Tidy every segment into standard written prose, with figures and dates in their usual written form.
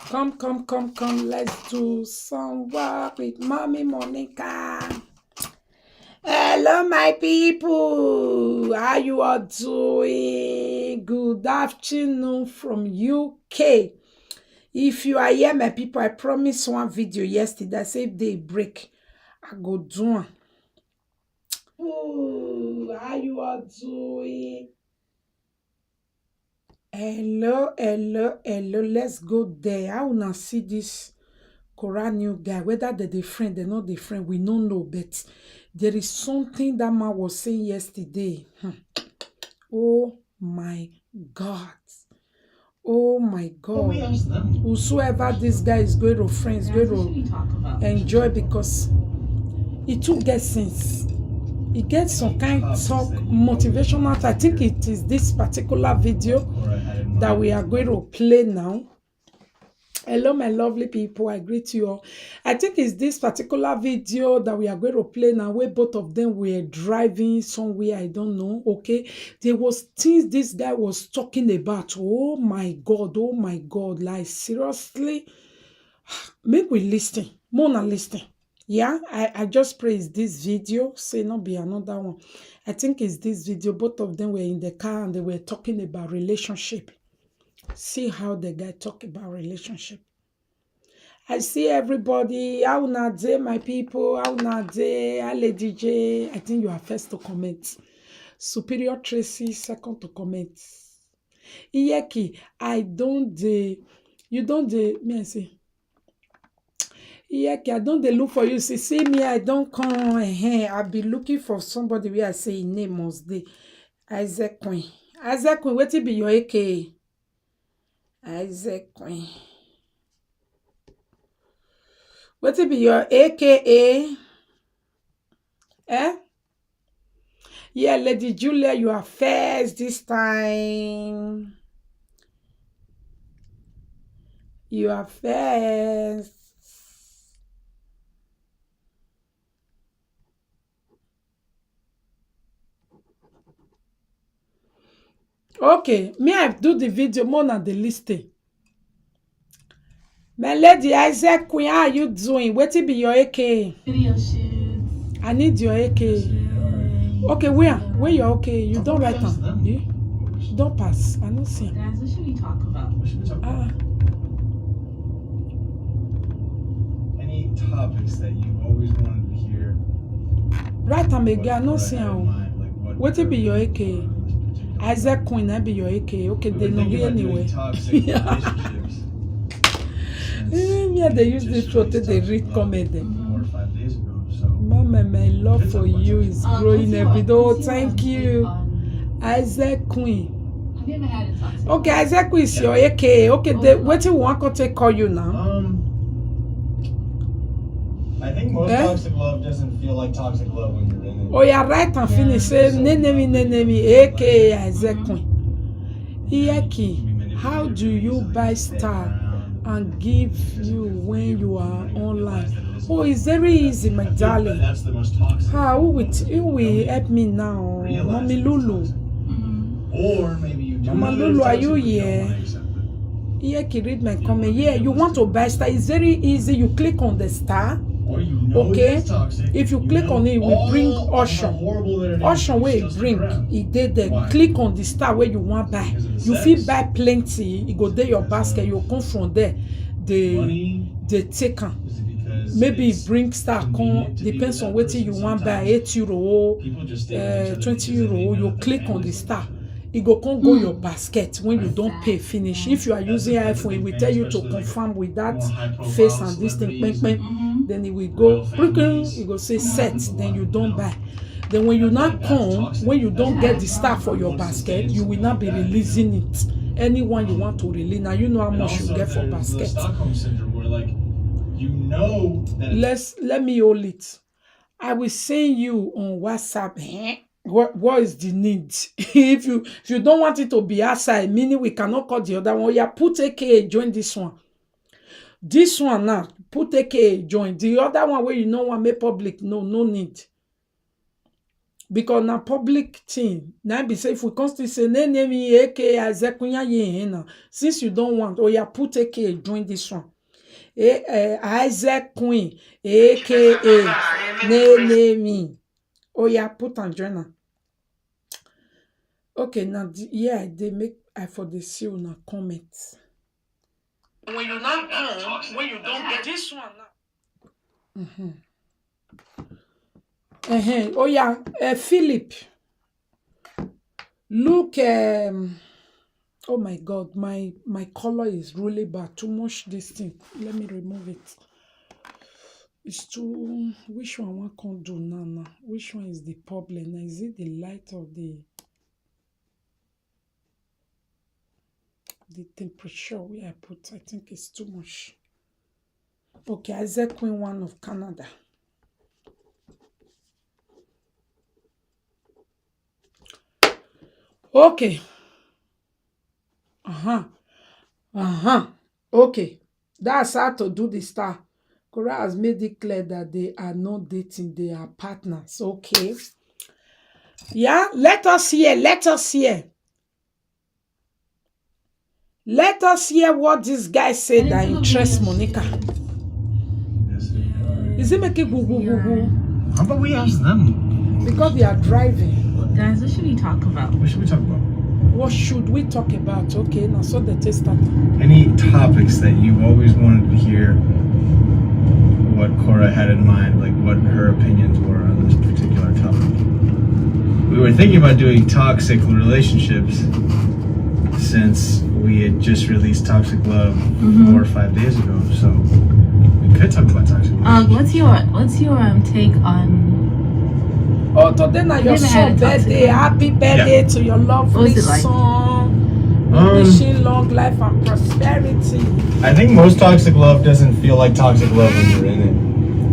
Come. Let's do some work with Mommy Monica. Hello, my people. How you all doing? Good afternoon from UK. If you are here, my people, I promised one video yesterday. I said if they break, I go do one. Oh, how you all doing? Hello. Let's go there. I wanna see this Korra new guy. Whether they're different, they're not different, we don't know. But there is something that man was saying yesterday. Oh my God. Oh my God. Whosoever this guy is going to friends, going to enjoy because it too gets sense. It gets some kind of talk, motivational. I think it is this particular video that we are going to play now. Hello, my lovely people. I greet you all. I think it's this particular video that we are going to play now where both of them were driving somewhere. I don't know. Okay. There was things this guy was talking about. Oh my God. Like seriously. Make we listen. Mona listen. Yeah, I just praised this video. Say not be another one. I think it's this video. Both of them were in the car and they were talking about relationship. See how the guy talk about relationship. I see everybody. How not day, my people? How not day? Lady J. I think you are first to comment. Superior Tracy, second to comment. Iyeki, I don't dey. You don't dey. Me I say. Iyeki, I don't dey look for you. See me, I don't come. I be looking for somebody where I say his name must dey. Isaac Queen. Isaac Queen, wetin be your AKA? Isaac Queen. What will be your AKA? Eh? Yeah, Lady Julia, you are first this time. You are first. Okay, me I do the video more than the listing. My lady Isaac Queen, how are you doing? What will be your AKA? Video shoots. I need your AKA. Okay, where you're okay? You don't write down. You don't pass. I don't see. Guys, what should we talk about? Any topics that you always wanted to hear? Right time again, I don't see how. What will be your AKA? Isaac Queen, I be your AKA. Okay, they know me anyway. Yeah, they use this photo, they read comment. 4 or 5 days ago. So Mama, my love for you is growing every day. Oh, thank you. Isaac Queen. Have you ever had a toxic? Okay, Isaac Queen is your AKA. Okay, what you want to call you now? I think most toxic love doesn't feel like toxic love when you're in it. Oh, yeah, right and finish. Say, name, AKA Isaac Queen. Iyeki, how do you buy star and give you when you are online? Oh, it's very easy, my darling. That's the most toxic. Who will help me now? Mommy Lulu. Or maybe you do. Mama Lulu, are you here? Iyeki, read my comment. Yeah, you want to buy star. It's very easy. You click on the star. Okay, if you click on it, it will bring Ocean. Ocean where it bring it did there. Click on the star where you want buy. You feel buy plenty. You go there your basket. You come from there. The taker. Maybe it bring star come depends on what you want buy. €8, €20. You click on the star. It go go your basket when you don't pay finish. If you are using iPhone, it will tell you to confirm with that face and this thing. Then it will go, it will say set, then you don't buy. Then when you not come, when you don't get the star for your basket, you will not be releasing it. Anyone you want to release, now you know how much you get for basket. Let me hold it. I will send you on WhatsApp. What is the need? If you don't want it to be outside, meaning we cannot call the other one. Yeah, put AKA join this one. This one now, put AKA join. The other one where you know want make public, no need. because na public thing. Now be say if we constantly say name me aka Azekunya ye na, since you don't want, oh yeah, put aka join this one. Isaac Queen aka name me. Oh yeah, put and join her. Okay, now yeah, they make I for the see on a comment. When you not when you don't get this one now. Oh yeah, Philip. Look, oh my God, my color is really bad. Too much this thing. Let me remove it. It's too. Which one I can't do now? Which one is the problem? Is it the light or the temperature where I put? I think it's too much. Okay, Isaac Queen one of Canada. Okay. Okay. That's how to do the star. Korra has made it clear that they are not dating, they are partners. Okay. Yeah, let us hear. Let us hear what this guy said that interests Monica. Is he making goo goo goo goo? How about we ask them? Because they are driving. Guys, what should we talk about? What should we talk about? What should we talk about? Okay, now so the test started. Any topics that you've always wanted to hear what Korra had in mind, like what her opinions were on this particular topic. We were thinking about doing toxic relationships since we had just released Toxic Love 4 or 5 days ago, so we could talk about toxic relationships. What's your take on? Oh, today now your son birthday. Happy birthday to your lovely son. Wishing long life and prosperity. I think most toxic love doesn't feel like toxic love when you're in it.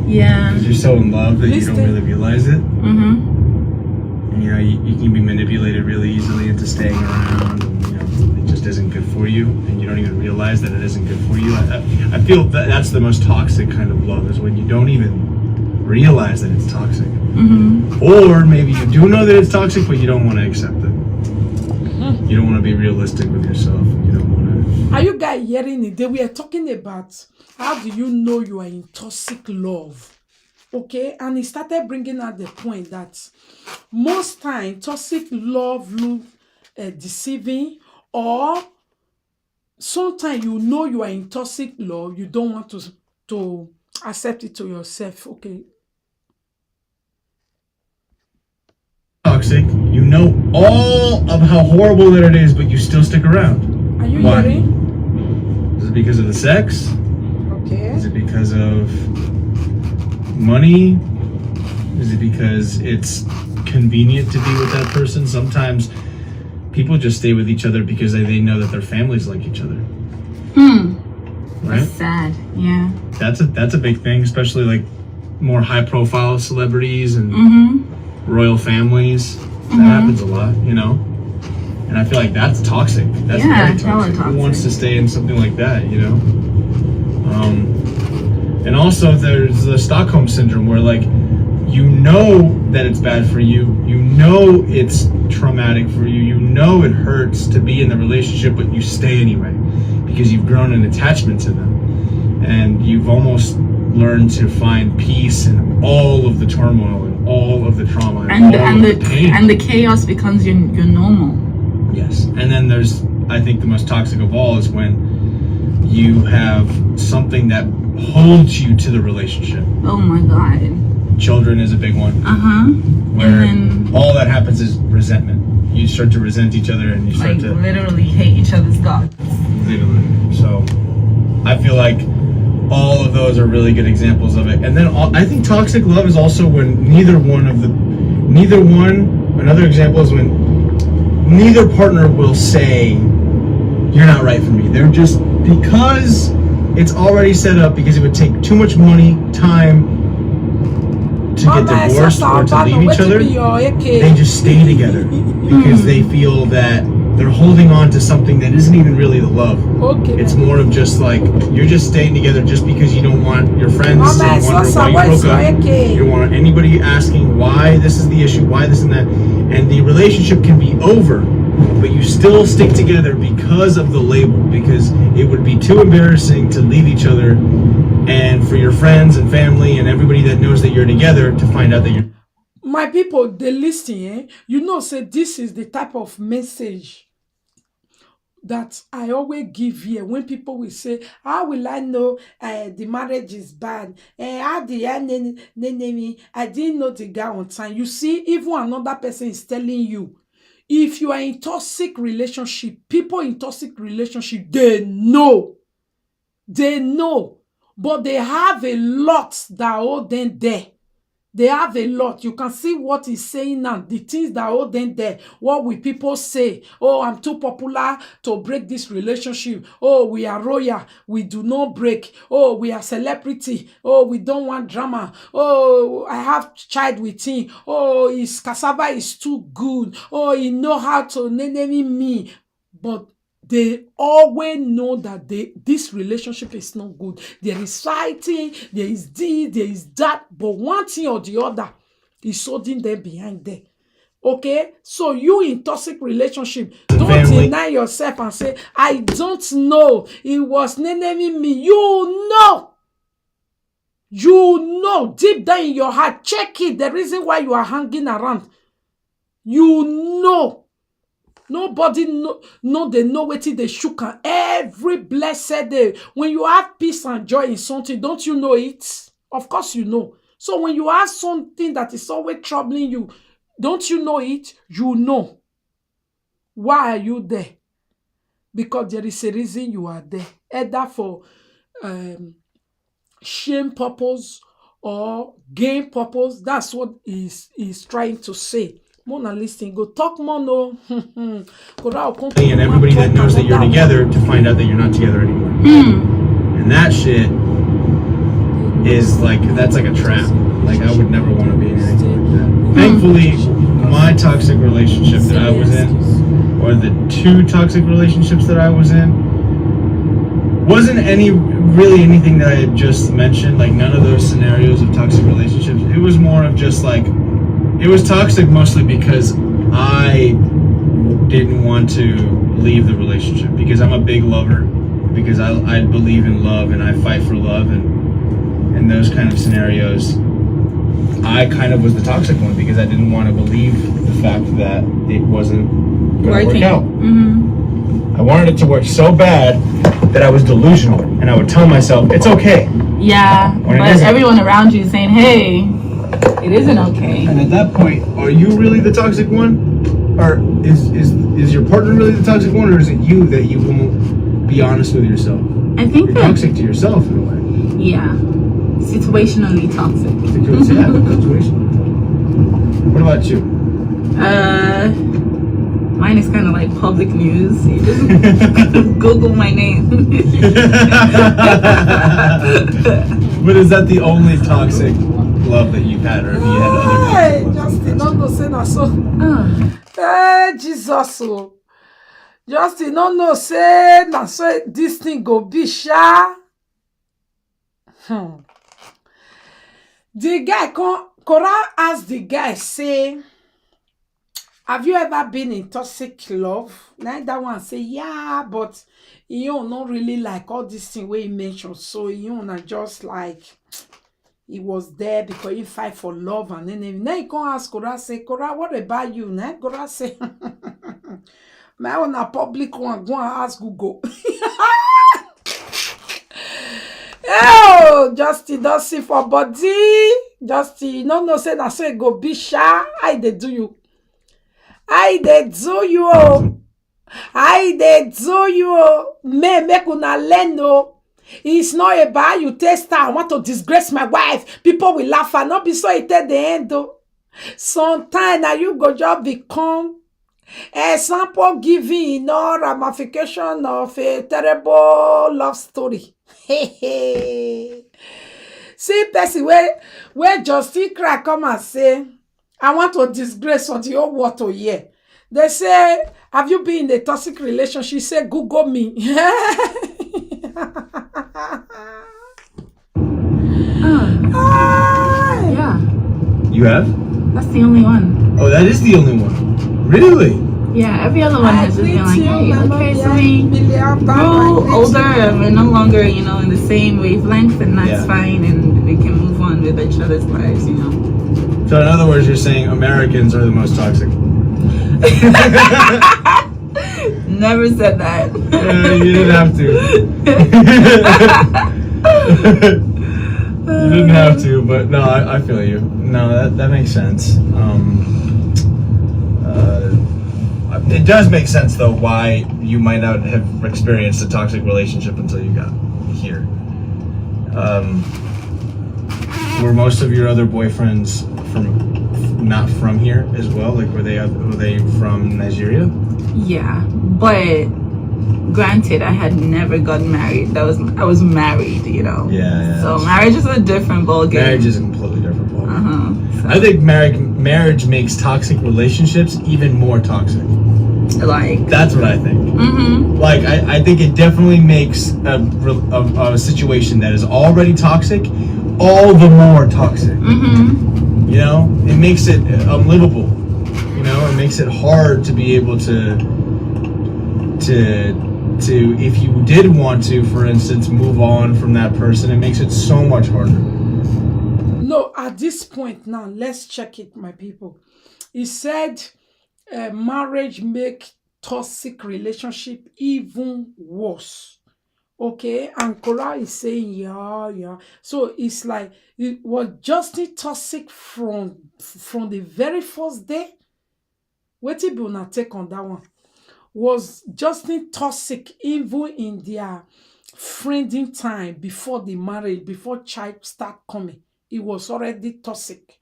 Yeah. Because you're so in love that you don't really realize it. Mm-hmm. And, you know, you can be manipulated really easily into staying around. And, you know, it just isn't good for you, and you don't even realize that it isn't good for you. I feel that that's the most toxic kind of love, is when you don't even realize that it's toxic. Mm-hmm. Or maybe you do know that it's toxic, but you don't want to accept it. You don't want to be realistic with yourself. You don't want to. Are you guys hearing it? We are talking about how do you know you are in toxic love? Okay, and he started bringing out the point that most time toxic love look deceiving, or sometimes you know you are in toxic love, you don't want to accept it to yourself. Okay. Toxic, you know all of how horrible that it is, but you still stick around. Are you Why? hearing? Is it because of the sex? Okay. Is it because of money? Is it because it's convenient to be with that person? Sometimes people just stay with each other because they know that their families like each other. Right? That's sad. Yeah. That's a big thing, especially like more high profile celebrities and royal families. That happens a lot, you know? And I feel like that's toxic. That's very toxic. Who wants to stay in something like that, you know? And also there's the Stockholm syndrome, where like, you know that it's bad for you, you know it's traumatic for you, you know it hurts to be in the relationship, but you stay anyway because you've grown an attachment to them, and you've almost learned to find peace in all of the turmoil and all of the trauma and all of the pain. And the chaos becomes your normal. Yes. And then there's, I think the most toxic of all is when you have something that holds you to the relationship. Oh my God. Children is a big one. Where all that happens is resentment. You start to resent each other, and you start to literally hate each other's guts. Literally. So I feel like all of those are really good examples of it. And then I think toxic love is also when another example is when neither partner will say, you're not right for me. They're just, because it's already set up, because it would take too much money, time to get divorced or to leave each other, they just stay together because they feel that they're holding on to something that isn't even really the love. Okay. It's more of just like you're just staying together just because you don't want your friends Mama, to it's wonder so why you broke sorry, up. okay. You don't want anybody asking why this is the issue, why this and that. And the relationship can be over, but you still stick together because of the label, because it would be too embarrassing to leave each other and for your friends and family and everybody that knows that you're together to find out that you're My people, they listen, eh? You know, say this is the type of message that I always give here when people will say, how will I know the marriage is bad? How did I didn't know the guy on time. You see, even another person is telling you, if you are in toxic relationship, people in toxic relationship, they know. They know. But they have a lot that hold them there. They have a lot. You can see what he's saying now. The things that hold them there. What will people say? Oh, I'm too popular to break this relationship. Oh, we are royal. We do not break. Oh, we are celebrity. Oh, we don't want drama. Oh, I have child with him. Oh, his cassava is too good. Oh, he know how to name me. But they always know that this relationship is not good. There is fighting, there is this, there is that, but one thing or the other is holding them behind there. Okay, so you in toxic relationship, don't family. deny yourself and say, I don't know, it was naming me. You know deep down in your heart, check it, the reason why you are hanging around, you know. Nobody know they know wetin they shook am every blessed day. When you have peace and joy in something, don't you know it? Of course you know. So when you have something that is always troubling you, don't you know it? You know. Why are you there? Because there is a reason you are there. Either for shame purpose or gain purpose. That's what he's trying to say. Mona listen, go talk more no. And everybody that knows that you're together to find out that you're not together anymore. And that shit is like, that's like a trap. Like I would never want to be in anything like that. Thankfully, my toxic relationship that I was in, or the two toxic relationships that I was in, wasn't really anything that I had just mentioned. Like none of those scenarios of toxic relationships. It was more of just like, it was toxic mostly because I didn't want to leave the relationship, because I'm a big lover, because I believe in love and I fight for love, and in those kind of scenarios I kind of was the toxic one because I didn't want to believe the fact that it wasn't going to work out. I wanted it to work so bad that I was delusional, and I would tell myself it's okay. Yeah, but everyone around you is saying, hey, it isn't okay. And at that point, are you really the toxic one? Or is your partner really the toxic one? Or is it you that you won't be honest with yourself? I think you're toxic to yourself in a way. Yeah. Situationally toxic. Situation. What about you? Mine is kind of like public news. You just Google my name. But is that the only toxic love that you've had, or have you had other? Hey, Justin, no know say na so. Hey, Jesus, oh. Justin, no know say na so this thing go be sha. The guy Korra asked the guy, say, have you ever been in toxic love? Now that one say, yeah, but you not really like all this thing where he mentioned. So you not just like he was there because he fight for love and then now you can ask Korra, say, Korra, what about you? Now Korra say, my own a public one, go and ask Google. Oh, Justin don't see for body. Justin, no say na so it go be sha. I dey do you. I dey do you. I dey do you. Make una learn no. It's not about you test her. I want to disgrace my wife. People will laugh and not be so it at the end though. Sometimes now you go just become a sample giving no ramification of a terrible love story. See person where Justin cry come and say, I want to disgrace on the whole world to hear. They say, have you been in a toxic relationship? She said, Google me. Yeah, You have? that's the only one. Oh, that is the only one. Really? Yeah, every other one has just been like, hey, okay, so we grew Grow older and we're no longer, in the same wavelength, and that's fine, and we can move on with each other's lives, So in other words, you're saying Americans are the most toxic. Never said that. You didn't have to. You didn't have to, but no, I feel you. No, that makes sense. It does make sense though why you might not have experienced a toxic relationship until you got here. Were most of your other boyfriends not from here as well? Like were they from Nigeria? Yeah, but granted, I had never gotten married. I was married, Yeah. So marriage is a different ballgame. Marriage is a completely different ballgame. So, I think marriage makes toxic relationships even more toxic. like, That's what I think. Like I think it definitely makes a situation that is already toxic all the more toxic. It makes it unlivable. It makes it hard to be able to if you did want to, for instance, move on from that person, it makes it so much harder. No, at this point now, let's check it, my people. He said marriage make toxic relationship even worse. Okay, and Korra is saying, yeah. So it's like it was just toxic from the very first day. Wetin be una take on that one? Was Justin toxic even in their friending time before the marriage, before child start coming? It was already toxic.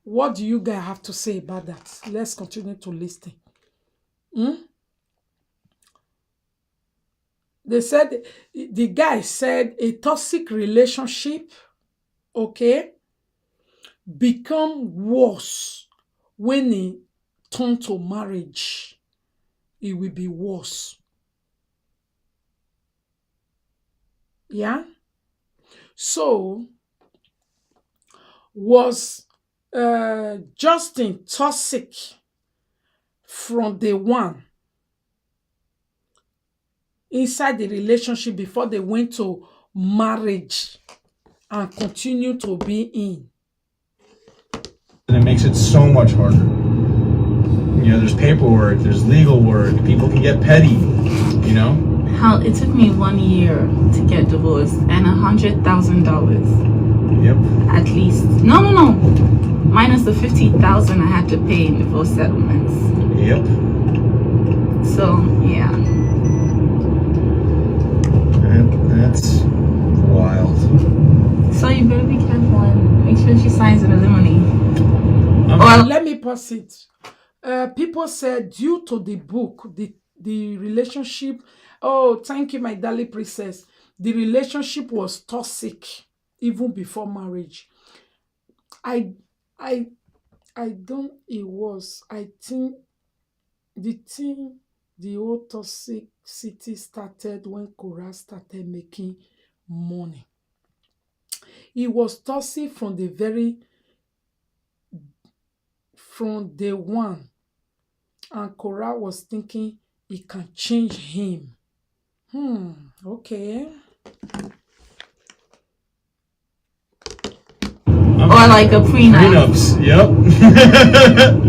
What do you guys have to say about that? Let's continue to listen. They said, the guy said a toxic relationship, okay, become worse when it turn to marriage. It will be worse. Yeah. So was Justin toxic from day one inside the relationship before they went to marriage and continue to be in? And it makes it so much harder. There's paperwork, there's legal work, people can get petty, Hell, it took me 1 year to get divorced and $100,000. Yep. At least. No. Minus the $50,000 I had to pay in divorce settlements. Yep. So, yeah. That's wild. So you better be careful and make sure she signs an alimony. Let me pause it. People said due to the book, the relationship. Oh, thank you, my darling princess. The relationship was toxic even before marriage. I don't. It was. I think the whole toxicity started when Korra started making money. It was toxic from day one, and Korra was thinking it can change him. Okay. Or like a prenup. Prenups, yep.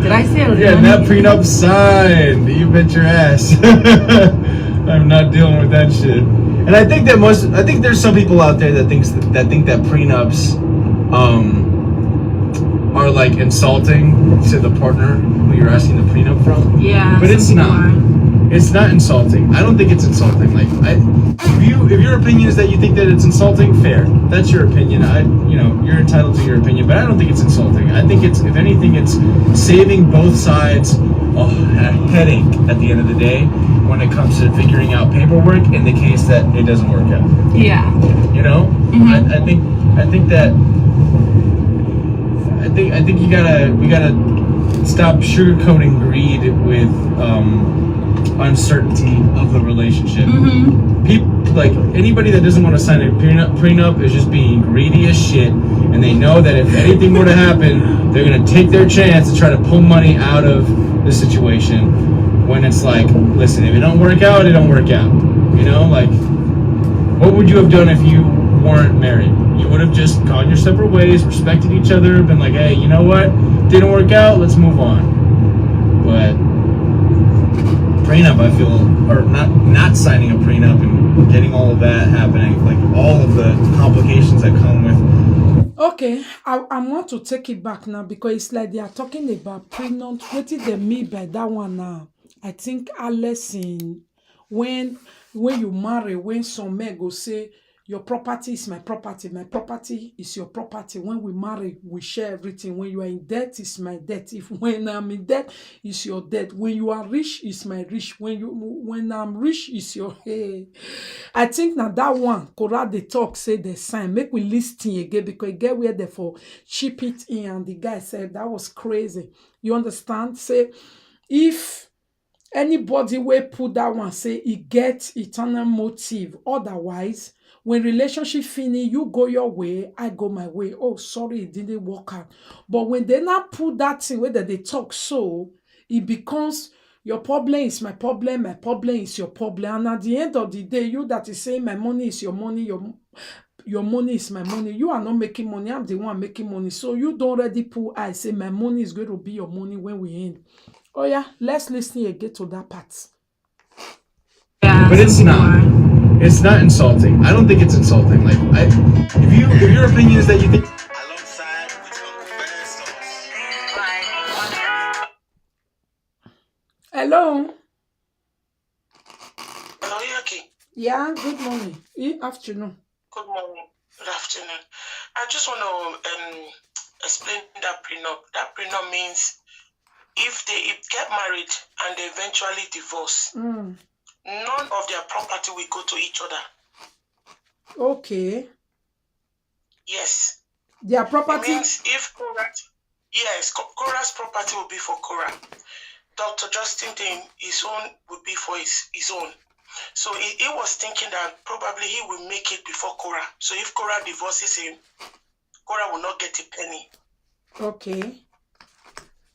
Did I say it? Yeah, that prenup signed. You bet your ass. I'm not dealing with that shit. And I think there's some people out there that think that prenups are like insulting to the partner who you're asking the prenup from. Yeah. But it's not. It's not insulting. I don't think it's insulting. Like, if your opinion is that you think that it's insulting, fair. That's your opinion. You're entitled to your opinion, but I don't think it's insulting. I think if anything, it's saving both sides a headache at the end of the day when it comes to figuring out paperwork in the case that it doesn't work out. Yeah. I think we gotta stop sugarcoating greed with uncertainty of the relationship. People, like anybody that doesn't want to sign a prenup is just being greedy as shit, and they know that if anything were to happen, they're gonna take their chance to try to pull money out of the situation. When it's like, listen, if it don't work out, it don't work out. You know, like, what would you have done if you weren't married? You would have just gone your separate ways, respected each other, been like, hey, you know what? Didn't work out, let's move on. But prenup, I feel, or not signing a prenup and getting all of that happening, like all of the complications that come with. Okay, I want to take it back now because it's like they are talking about prenup. What did they mean by that one now? I think Alice in when you marry, when some men go say your property is my property is your property. When we marry, we share everything. When you are in debt, it's my debt. If when I'm in debt, it's your debt. When you are rich, it's my rich. When I'm rich, it's your hey. I think now that one, Korra the talk say the sign. Make we listen again because get where they for chip it in, and the guy said that was crazy. You understand? Say if anybody will put that one say he get eternal motive. Otherwise, when relationship finish, you go your way, I go my way. Oh, sorry, it didn't work out. But when they not put that thing where they talk so, it becomes your problem is my problem is your problem. And at the end of the day, you that is saying my money is your money, your money is my money. You are not making money. I'm the one making money. So you don't already put I say my money is going to be your money when we end. Oh yeah, let's listen again to that part. Yeah, But it's some not. more. It's not insulting. I don't think it's insulting. Like, if your opinion is that you think. Alongside with Uncle Bear Hello. Hello, Yaki. Yeah, good morning. Afternoon. Good morning. Good afternoon. I just want to explain that prenup. That prenup means if they get married and they eventually divorce, none of their property will go to each other. Okay. Yes. Their It property. means if Korra's property will be for Korra. Dr. Justin thing, his own would be for his own. So he was thinking that probably he will make it before Korra. So if Korra divorces him, Korra will not get a penny. Okay.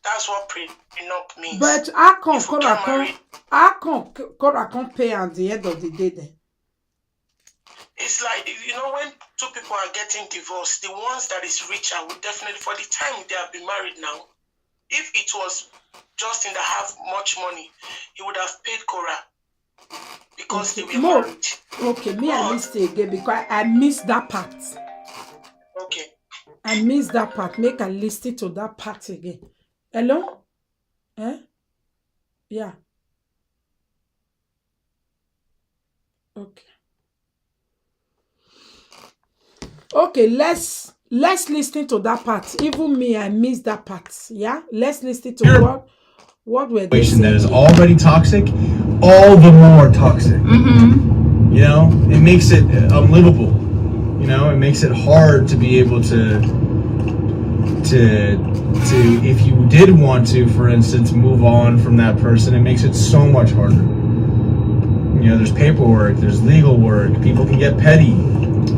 That's what prenup means. But how come If we get Korra can't pay at the end of the day then? It's like, when two people are getting divorced, the ones that is richer will definitely, for the time they have been married now, if it was Justin that have much money, he would have paid Korra because they were married. Okay, me I missed it again because I missed that part. Okay. I missed that part. Make I listen to that part again. Hello? Yeah. Okay. Okay, let's listen to that part. Even me, I missed that part. Yeah? Let's listen to what were they saying. That is already toxic, all the more toxic. You know, it makes it unlivable. You know, it makes it hard to be able to if you did want to, for instance, move on from that person, it makes it so much harder. You know, there's paperwork, there's legal work, people can get petty,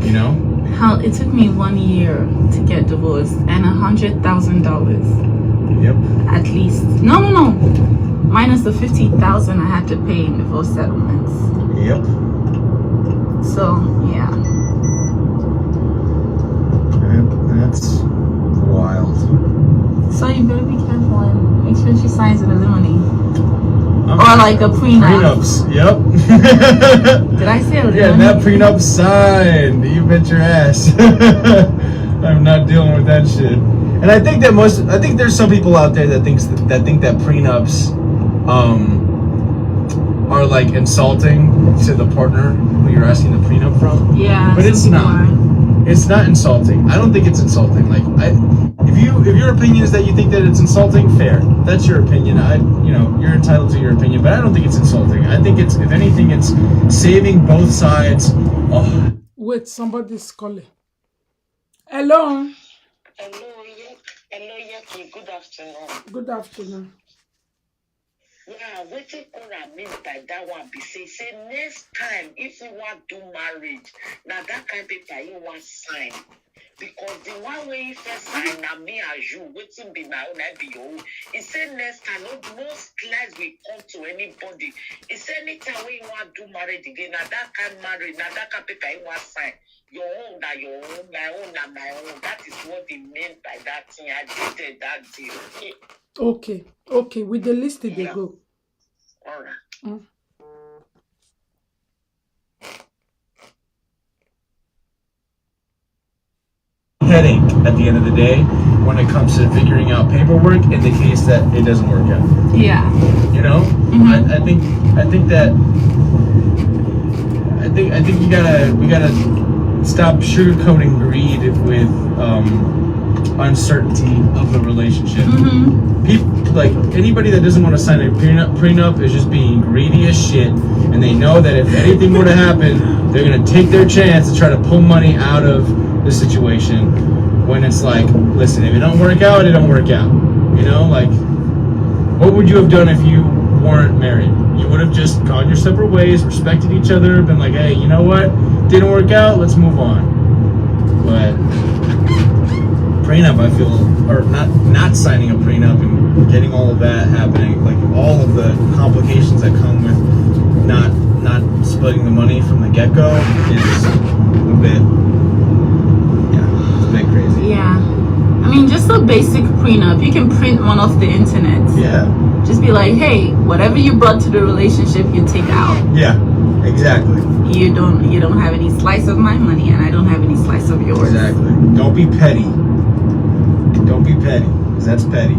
you know? Hell, it took me 1 year to get divorced and $100,000. Yep. At least. No. Minus the $50,000 I had to pay in divorce settlements. Yep. So, yeah. That's wild. So you better be careful and make sure she signs an alimony. Or like a prenup. Prenups, yep. Did I say alimony? Yeah, that prenup signed. You bet your ass. I'm not dealing with that shit. And I think there's some people out there that think that prenups are like insulting to the partner who you're asking the prenup from. Yeah. But it's not. It's not insulting. I don't think it's insulting. Like, if your opinion is that you think that it's insulting, fair. That's your opinion. You're entitled to your opinion, but I don't think it's insulting. I think if anything, it's saving both sides. Wait, somebody's calling. Hello. Hello, Hello, Yaki. Good afternoon. Good afternoon. Yeah, wetin Korra mean by that one be say next time if you want do marriage, now that kind of paper you want sign. Because the one way you first sign na me and you, waiting be my own, I be your own. He said next time, no slides will come to anybody. He said anytime when you want do marriage again, now that kind marriage, now that kind paper you want sign. Your own, na your own, my own, na my own. That is what they meant by that thing. I did that deal. Okay, with the list they Yeah. go. All right. Headache at the end of the day when it comes to figuring out paperwork in the case that it doesn't work out. Yeah. You know, I think we gotta stop sugarcoating greed with uncertainty of the relationship. People, like anybody that doesn't want to sign a prenup is just being greedy as shit, and they know that if anything were to happen, they're gonna take their chance to try to pull money out of the situation. When it's like, listen, if it don't work out, it don't work out. You know, like, what would you have done if you weren't married? You would have just gone your separate ways, respected each other, been like, hey, you know what? Didn't work out, let's move on. But prenup, I feel, or not signing a prenup and getting all of that happening, like all of the complications that come with not splitting the money from the get-go is a bit, it's a bit crazy. Yeah. I mean, just a basic prenup. You can print one off the internet. Yeah. Just be like, hey, whatever you brought to the relationship, you take out. Yeah, exactly. You don't have any slice of my money, and I don't have any slice of yours. Exactly. Don't be petty. Don't be petty, because that's petty.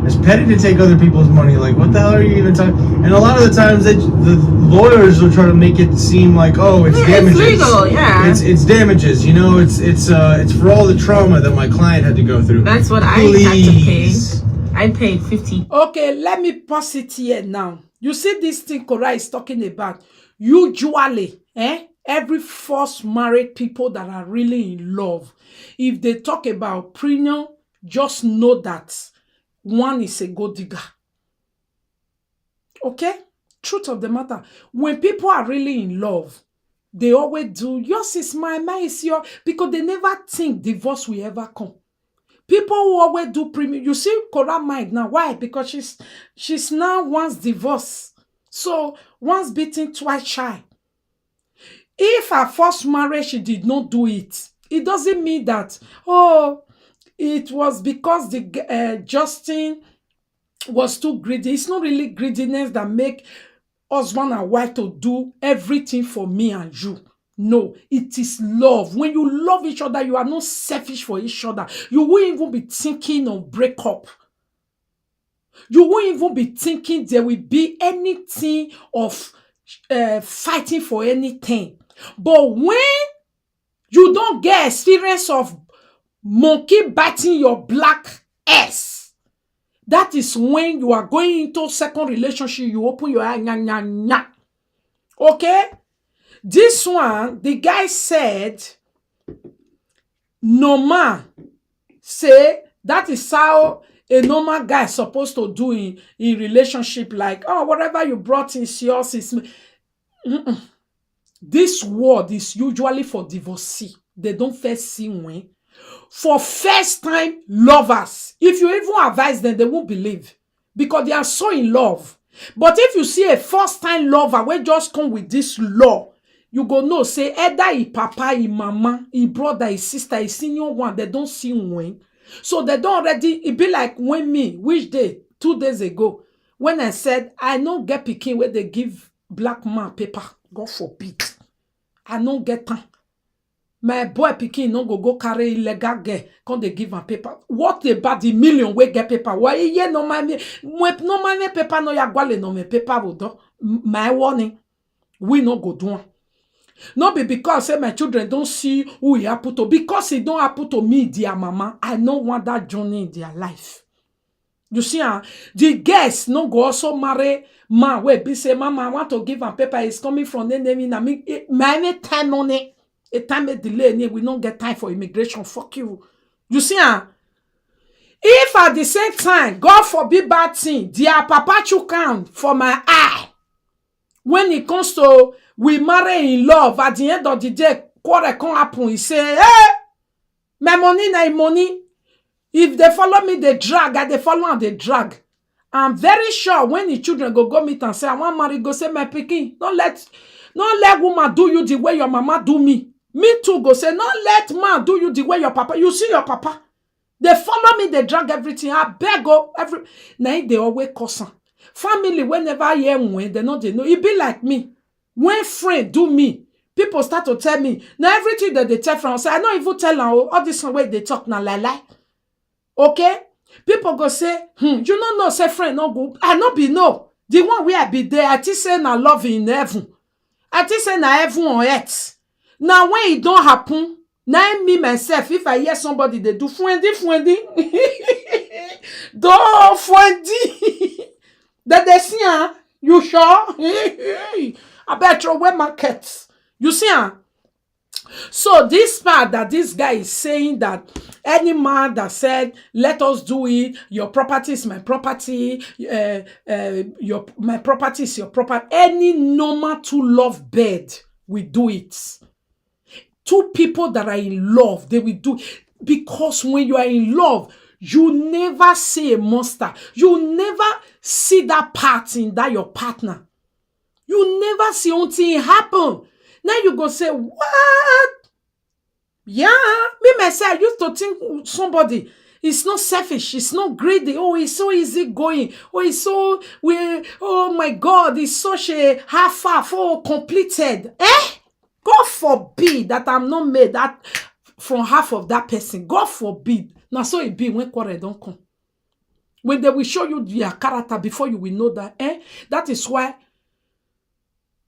It's petty to take other people's money. Like, what the hell are you even talking? And a lot of the times, the lawyers will try to make it seem like, oh, it's damages. It's legal, yeah. It's damages. You know, it's for all the trauma that my client had to go through. That's what I had to pay. I paid 50. Okay, let me pause it here now. You see this thing Korra is talking about. Usually, every first married people that are really in love, if they talk about prenup, just know that one is a gold digger. Okay? Truth of the matter. When people are really in love, they always do, yours is mine is yours, because they never think divorce will ever come. People who always do premium, you see Korra mind now. Why? Because she's now once divorced. So once beaten, twice shy. If her first marriage she did not do it, it doesn't mean that, oh, it was because the Justin was too greedy. It's not really greediness that make husband and wife to do everything for me and you. No, it is love. When you love each other, you are not selfish for each other. You won't even be thinking of breakup. You won't even be thinking there will be anything of fighting for anything. But when you don't get experience of monkey biting your black ass, that is when you are going into second relationship, you open your eye, okay? This one, the guy said, normal. Say, that is how a normal guy is supposed to do in relationship. Like, oh, whatever you brought is yours. This word is usually for divorcee. They don't first see when. For first time lovers, if you even advise them, they won't believe. Because they are so in love. But if you see a first time lover, we just come with this law, you go know, say, either he papa, he mama, he brother, his sister, his senior one, they don't see when. So they don't already, it be like when me, which day, 2 days ago, when I said, I no get pikin where they give black man paper, God forbid. I no get time. My boy pikin no go carry illegal girl, come they give him paper. What about the million we get paper? Why ye no money paper no ya gwale no me paper wodo. My warning, we no go do. Not be because say my children don't see who he happen to. Because he don't happen to me, dear mama. I don't want that journey in their life. You see, the guests no go also marry man where be say, mama, I want to give him paper. It's coming from the name in me. My time on it. A time a delay, we don't get time for immigration. Fuck you. You see, If at the same time, God forbid bad thing, their papa chook am for my eye. When it comes to we marry in love, at the end of the day, quarrel can happen. He say, hey, my money na money. If they follow me, they drag. I they follow and they drag. I'm very sure when the children go meet and say, I want marry, go say, my pikin, don't let woman do you the way your mama do me. Me too go say, don't let man do you the way your papa. You see your papa. They follow me, they drag everything. I beg go every now they always cuss am. Family, whenever I hear when they know. It be like me. When friend do me, people start to tell me. Now everything that they tell from say, I don't even tell them all this way they talk now lie. Okay? People go say, you don't know, say friend no go. I no be no. The one where I be there, I think say na love in heaven. I think say na heaven on earth. Now when it don't happen, now me myself, if I hear somebody they do fwendi, do fwendi. That they see, you sure? I bet you where markets. You see, so this part that this guy is saying that any man that said, let us do it, your property is my property, my property is your property. Any normal two love bed will do it. Two people that are in love, they will do it. Because when you are in love, you never see a monster. You never see that part in that your partner. You never see anything happen. Now you go say, what? Yeah, me myself, I used to think somebody is not selfish, it's not greedy. Oh, he's so easy going. Oh, he's so oh my God, he's such a half completed. God forbid that I'm not made that from half of that person. God forbid. Now so it be when quarrel don't come. When they will show you their character before you will know that. That is why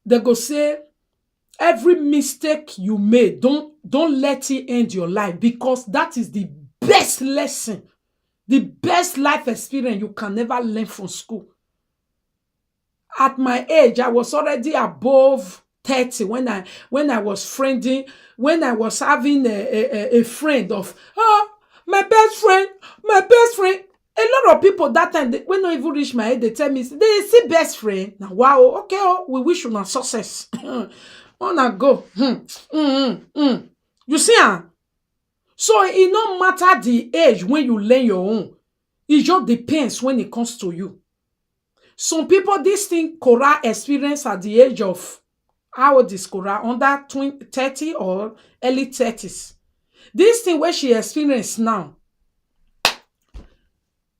they go say, every mistake you made, don't let it end your life, because that is the best lesson, the best life experience you can never learn from school. At my age, I was already above 30 when I was friending, when I was having a friend of my best friend. A lot of people that time, when I even reach my age, they tell me they see best friend. Now wow, okay, we wish you success. Wanna go. You see, so it no matter the age when you learn your own. It just depends when it comes to you. Some people, this thing Korra experience at the age of, how old is Korra? Under 30 or early 30s. This thing where she experienced now,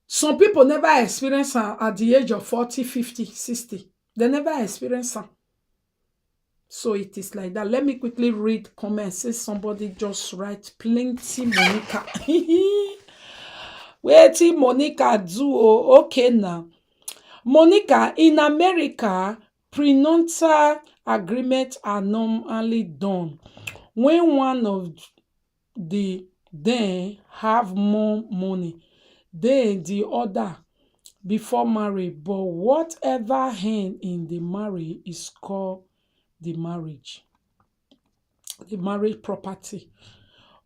some people never experience her at the age of 40, 50, 60. They never experience her. So it is like that. Let me quickly read comments. Say somebody just write plenty Monica. Wait, Monica do. Okay now. Monica, in America, prenuptial agreements are normally done when one of them have more money than the other before marriage. But whatever hand in the marriage is called the marriage property.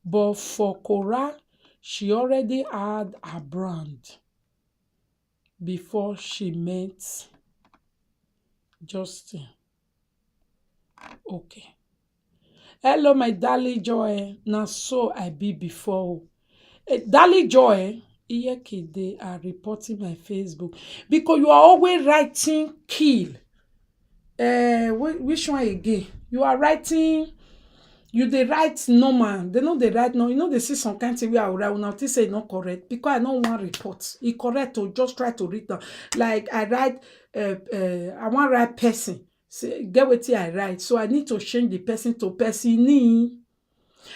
But for Korra, she already had a brand before she met Justin. Okay. Hello, my darling Joy. Now so I be before. Darling Joy, they are reporting my Facebook because you are always writing kill. Which one again? You are writing. You they write normal. They know they write no. You know they see some kind of thing where I write. Now they say not correct because I don't want report. It correct to just try to read down. Like I write. I want write person. Say get what I write. So I need to change the person to person.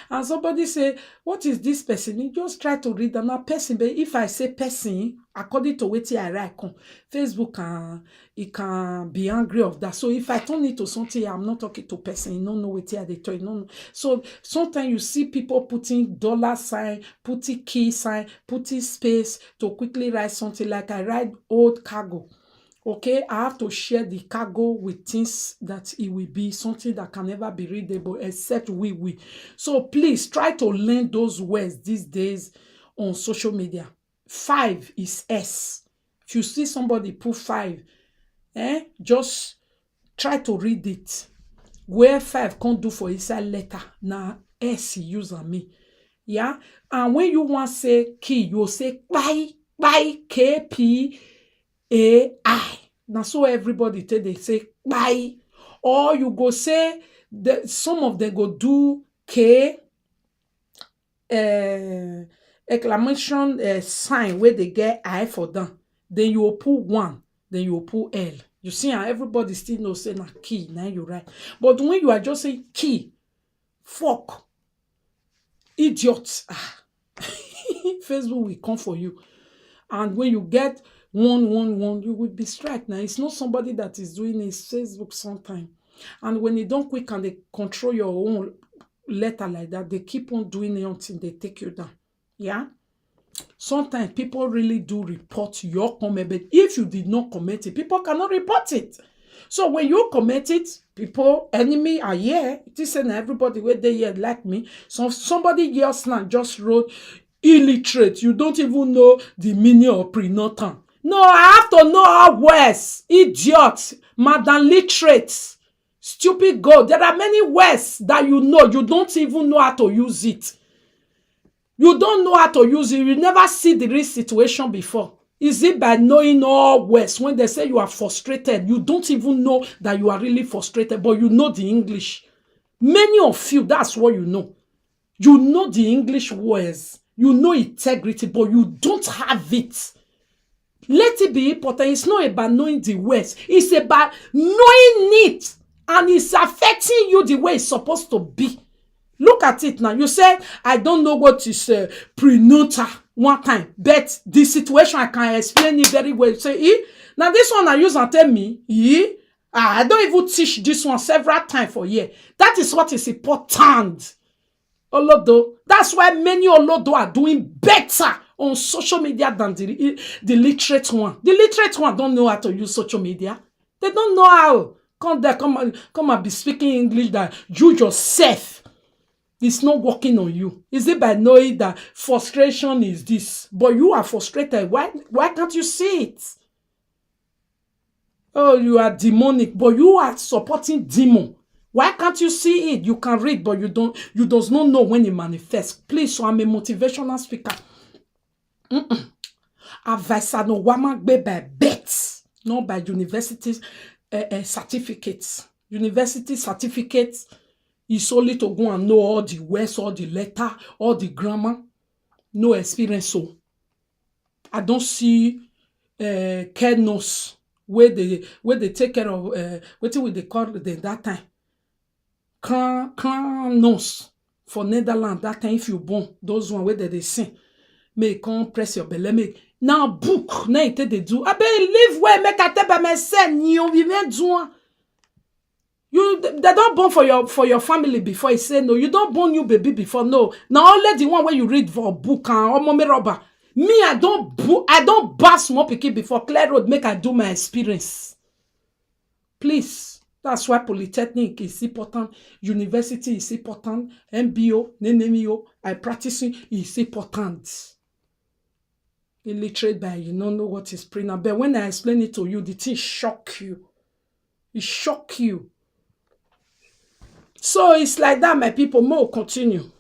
And somebody say, what is this person? You just try to read another person. But if I say person, according to what I write, Facebook can be angry of that. So if I turn it to something, I'm not talking to person. You don't know what they tell you. No. So sometimes you see people putting $sign, putting key sign, putting space to quickly write something like I write old cargo. Okay, I have to share the cargo with things that it will be something that can never be readable except we. So please try to learn those words these days on social media. 5 is S. If you see somebody put 5, just try to read it. Where 5 can't do for inside letter, now S use on me. Yeah. And when you want say key, you say by KPAI. Now so everybody tell they say by, or you go say some of them go do K exclamation sign where they get I for them. Then you will put 1, then you will put L. You see, and everybody still knows say na key, now you right. But when you are just saying key, fuck, idiot, Facebook will come for you. And when you get 111, you will be strike. Now it's not somebody that is doing it, Facebook sometime. And when they don't quick and they control your own letter like that, they keep on doing it until they take you down. Yeah. Sometimes people really do report your comment, but if you did not comment it, people cannot report it. So when you comment it, people, enemy are here. It is saying everybody where they here like me. So somebody else now just wrote illiterate. You don't even know the meaning of prenatal. No, I have to know our words. Idiot, madam literate, stupid girl. There are many words that you know. You don't even know how to use it. You don't know how to use it. You never see the real situation before. Is it by knowing all words? When they say you are frustrated, you don't even know that you are really frustrated, but you know the English. Many of you, that's what you know. You know the English words. You know integrity, but you don't have it. Let it be important. It's not about knowing the words. It's about knowing it. And it's affecting you the way it's supposed to be. Look at it now. You said, I don't know what is prenatal one time. But the situation, I can explain it very well. Say, now this one I use and tell me, I don't even teach this one several times for years. That is what is important. Olodo. That's why many Olodo are doing better on social media than the literate one. The literate one don't know how to use social media. They don't know how. Come and be speaking English that you yourself is not working on you. Is it by knowing that frustration is this? But you are frustrated. Why can't you see it? Oh, you are demonic, but you are supporting demon. Why can't you see it? You can read, but you does not know when it manifests. Please, so I'm a motivational speaker. Advice no woman by bets, not by universities certificates. University certificates is only to go and know all the words, all the letter, all the grammar. No experience. So I don't see care nurse where they take care of what will they call them that time. Crown nurse for Netherlands that time. If you born those one where they sing, may come press your belly. Make now book now it they do. I be live where make I tell by myself. You even do. You they don't born for your family before. He say no. You don't born new baby before. No. Now only the one where you read for a book and or mommy rubber. Me I don't bash small pikin before clear road. Make I do my experience. Please. That's why polytechnic is important. University is important. MBO, NNMO, I practicing is important. Illiterate by you don't know what is prenatal. But when I explain it to you, the thing shock you. It shock you. So it's like that, my people. More continue.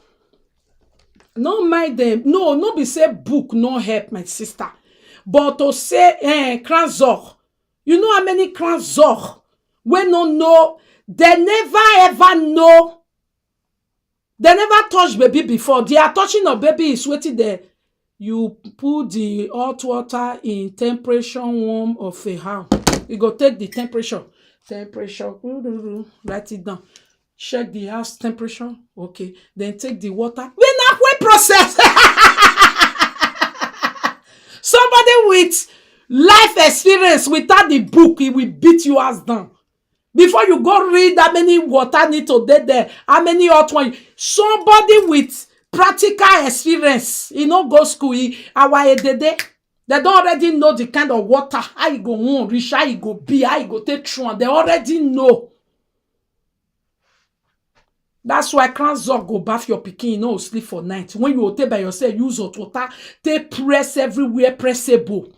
No mind them. No, not be say book no help, my sister. But to say kranzor. You know how many kranzor when no know, they never ever know. They never touch baby before. They are touching a baby is waiting there. You put the hot water in temperature warm of a house. You go take the temperature. Write it down. Check the house temperature. Okay. Then take the water. We not wait process. Somebody with life experience without the book, he will beat you ass down. Before you go read how many water need to dey there, how many hot one. Somebody with practical experience, he no go school, our edede. They don't already know the kind of water, how you go on, reach, how you go be, how you go take through. They already know. That's why Kranzor go bath your pikin, you know, sleep for night. When you take by yourself, use hot water, take press everywhere, pressable.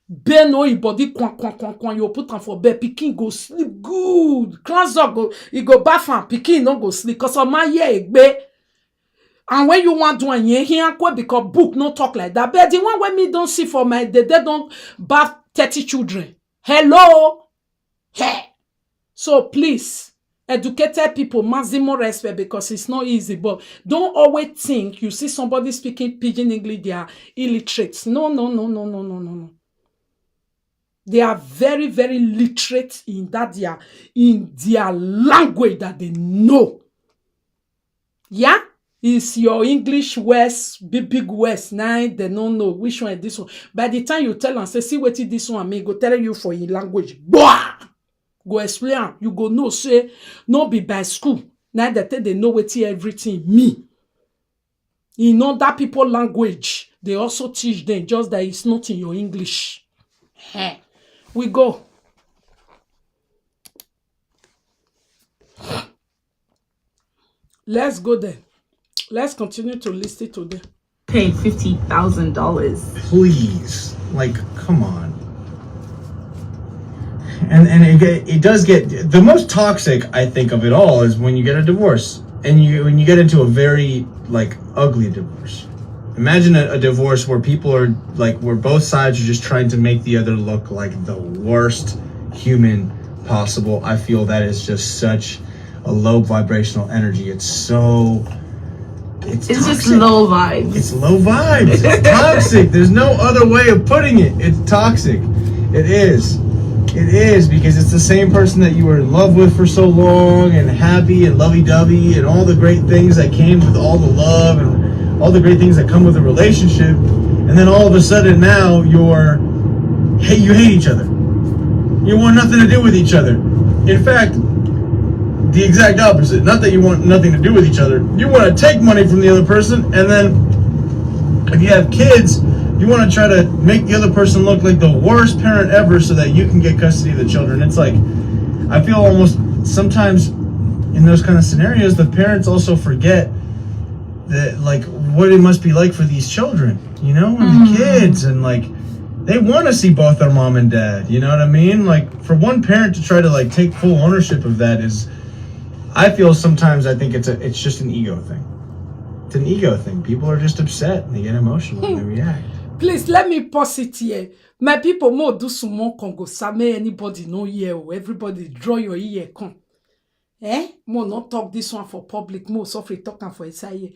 Ben no your body kwan, you put on for bed, pikin go sleep good. Kranzor go, he go bath and pikin no go sleep. Cause of my year egbe. And when you want to one here, because book no talk like that. But the one when me don't see for my they don't bath 30 children. Hello? Hey. So please, educated people, maximum respect because it's not easy. But don't always think you see somebody speaking pidgin English, they are illiterate. No, no, no, no, no, no, no, no. They are very, very literate in that they are in their language that they know. Yeah? Is your English West, big West, nine, they don't know which one is this one. By the time you tell them, say, see what this one mean, go tell you for your language. Blah! Go explain. You go know, say, no be by school. Now they know what everything mean. In other people language, they also teach them, just that it's not in your English. We go. Let's go there. Let's continue to listen to them. Paid $50,000. Please, like, come on. And it does get the most toxic, I think, of it all is when you get a divorce and when you get into a very like ugly divorce. Imagine a divorce where people are like, where both sides are just trying to make the other look like the worst human possible. I feel that is just such a low vibrational energy. It's just low vibes. It's low vibes. It's toxic. There's no other way of putting it. It's toxic. It is. It is, because it's the same person that you were in love with for so long and happy and lovey-dovey and all the great things that came with all the love and all the great things that come with a relationship. And then all of a sudden now you hate each other. You want nothing to do with each other. In fact, the exact opposite. Not that you want nothing to do with each other. You want to take money from the other person, and then if you have kids, you want to try to make the other person look like the worst parent ever so that you can get custody of the children. It's like, I feel almost sometimes in those kind of scenarios, the parents also forget that, like, what it must be like for these children, you know, and the kids, and like, they want to see both their mom and dad, you know what I mean? Like, for one parent to try to like take full ownership of that is, I feel sometimes, I think it's just an ego thing. It's an ego thing. People are just upset and they get emotional and they react. Please, let me pause it here. My people, more do some more Congo. Same anybody no ear. Everybody draw your ear. Come. More not talk this one for public. More suffer talking for inside.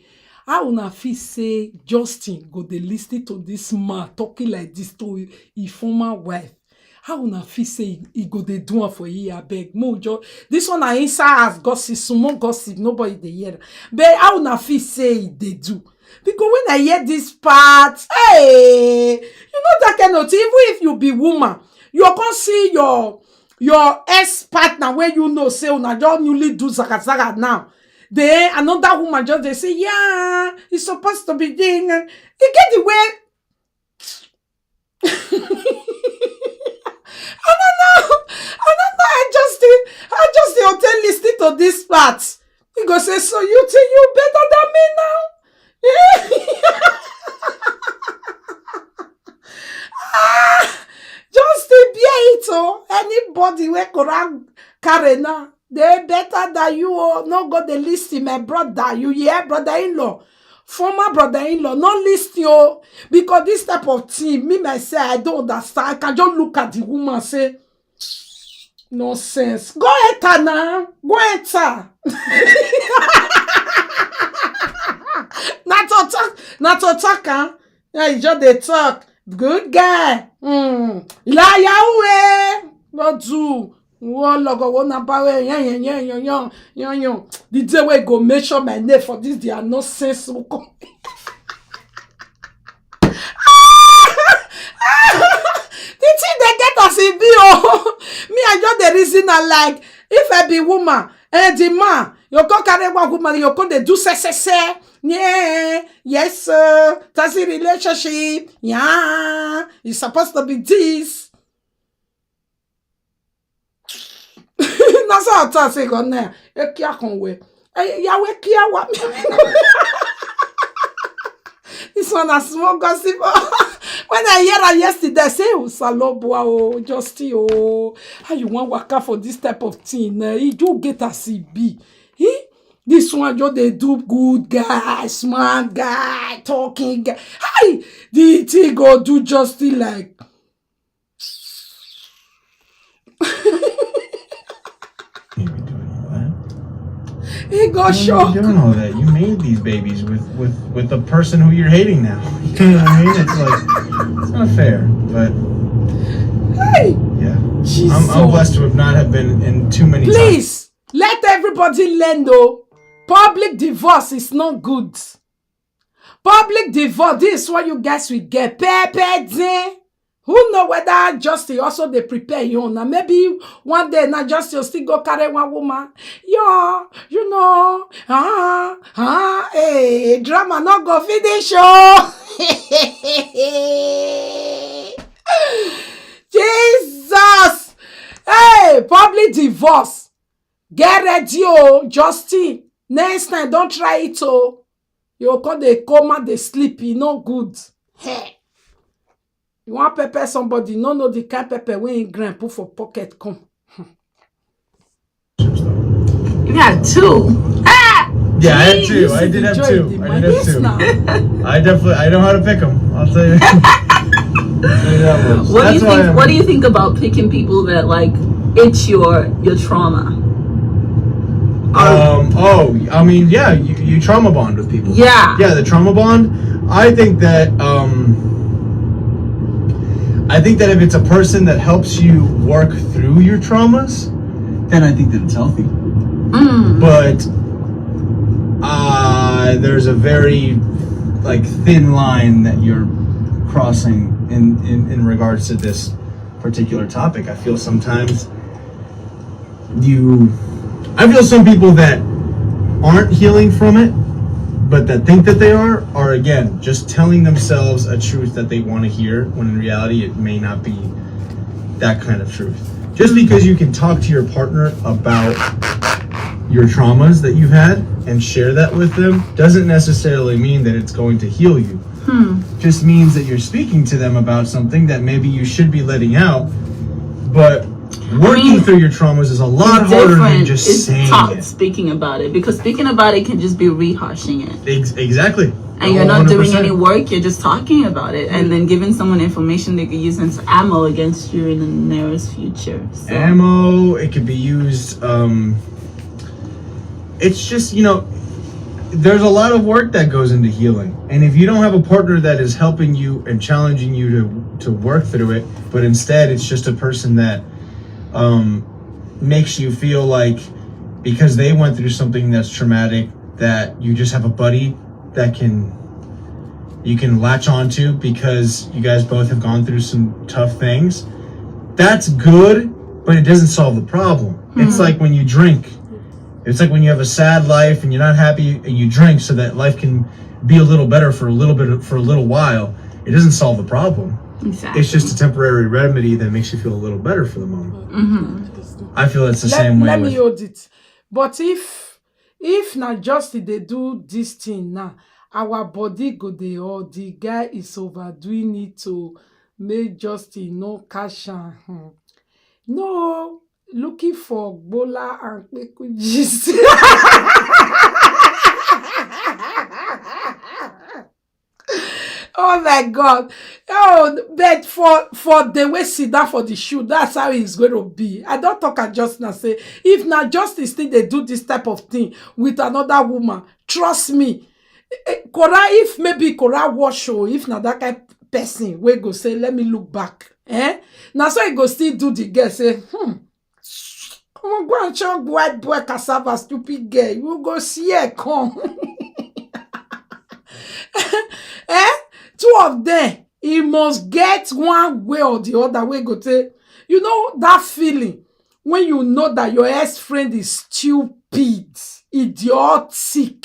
How una feel say Justin go dey listen to this man talking like this to his former wife? How una feel say he go dey do am for here? Abeg, Mojo. This one na inside as gossip, small gossip. Nobody dey hear. But how una feel say he dey do? Because when I hear this part, hey, you know that kind of thing. Even if you be woman, you can see your ex-partner where you know say una just newly do zaga now. Then another woman just they say, yeah, it's supposed to be doing. It get the way. I don't know. I just hotel listening to this part. He go say, so you think you better than me now? Just to be it, oh, anybody where Korra carry now, they better than you, oh, no go the list my brother, you hear, brother-in-law, former brother-in-law, not list you, because this type of thing, me myself, I don't understand. I can just look at the woman and say, nonsense. Go enter now, go enter. Not to talk, huh? Yeah, you just they talk. Good guy. Liar way. Not do. One logo, one power. The day we go measure my name for this, they are no sense. The thing they get us in bio. Me, I just the reason I like. If I be woman, and the man, you go carry one woman, you go they do say. Yeah, yes, sir. That's a relationship. Yeah, it's supposed to be this. That's how I say go now. Yahweh kia wa. This one a small gossip. When I hear her yesterday, I say, oh, Salobua, oh, Justy, oh, how you want worker for this type of thing? He do get a CB. This one just they do good guy, smart guy, talking guy. Hi, the thing go do Justy like. He go shock. You're doing all that. You made these babies with the person who you're hating now. You know what I mean? It's like it's not fair, but Hey, yeah. she's I'm blessed to have not have been in too many. Please let everybody learn though. Public divorce is not good. Public divorce, this is what you guys will get. Pepe. Who know whether Justy also they prepare you now? Maybe one day now Justy still go carry one woman. Yeah, you know, hey, drama not go finish, oh. Jesus, hey, public divorce. Get ready, oh, Justy. Next time, don't try it, oh. You call the coma, they sleepy, no good. Hey. You want pepper somebody, no know the kind pepper when you grind put for pocket come. You had 2. Ah! Yeah, I had 2. I did have 2. I know how to pick them. I'll tell you. What do you think about picking people that like it's your trauma? I mean, yeah, you trauma bond with people. Yeah. Yeah, the trauma bond. I think that if it's a person that helps you work through your traumas, then I think that it's healthy. But there's a very like thin line that you're crossing in regards to this particular topic. I feel some people that aren't healing from it, but that think that they are again just telling themselves a truth that they want to hear, when in reality it may not be that kind of truth. Just because you can talk to your partner about your traumas that you've had and share that with them doesn't necessarily mean that it's going to heal you. Just means that you're speaking to them about something that maybe you should be letting out, but working through your traumas is a lot harder than just saying it. Speaking about it, because speaking about it can just be rehashing it. Exactly. And you're not doing any work, you're just talking about it and then giving someone information they could use as ammo against you in the nearest future. So. Ammo, it could be used, it's just, there's a lot of work that goes into healing. And if you don't have a partner that is helping you and challenging you to work through it, but instead it's just a person that makes you feel like because they went through something that's traumatic, that you just have a buddy that you can latch onto because you guys both have gone through some tough things. That's good, but it doesn't solve the problem. It's like when you drink. It's like when you have a sad life and you're not happy and you drink so that life can be a little better for a little while. It doesn't solve the problem. Exactly. It's just a temporary remedy that makes you feel a little better for the moment. I feel it's the same way. Let me hold it. But if not just they do this thing now, our body go there, or the guy is overdoing it to make just cash. No, looking for Bola and Gist. Oh my God. Oh, but for the way sit down for the shoe, that's how it's going to be. I don't talk at just now say, if not justice still they do this type of thing with another woman, trust me. Korra, if maybe Korra wash or if not that kind of person, we go say, let me look back. Now so he go still do the girl, say, come on, go and chop white boy cassava, stupid girl. You go see her come. Two of them, he must get one way or the other way go to, that feeling when you know that your ex-friend is stupid, idiotic,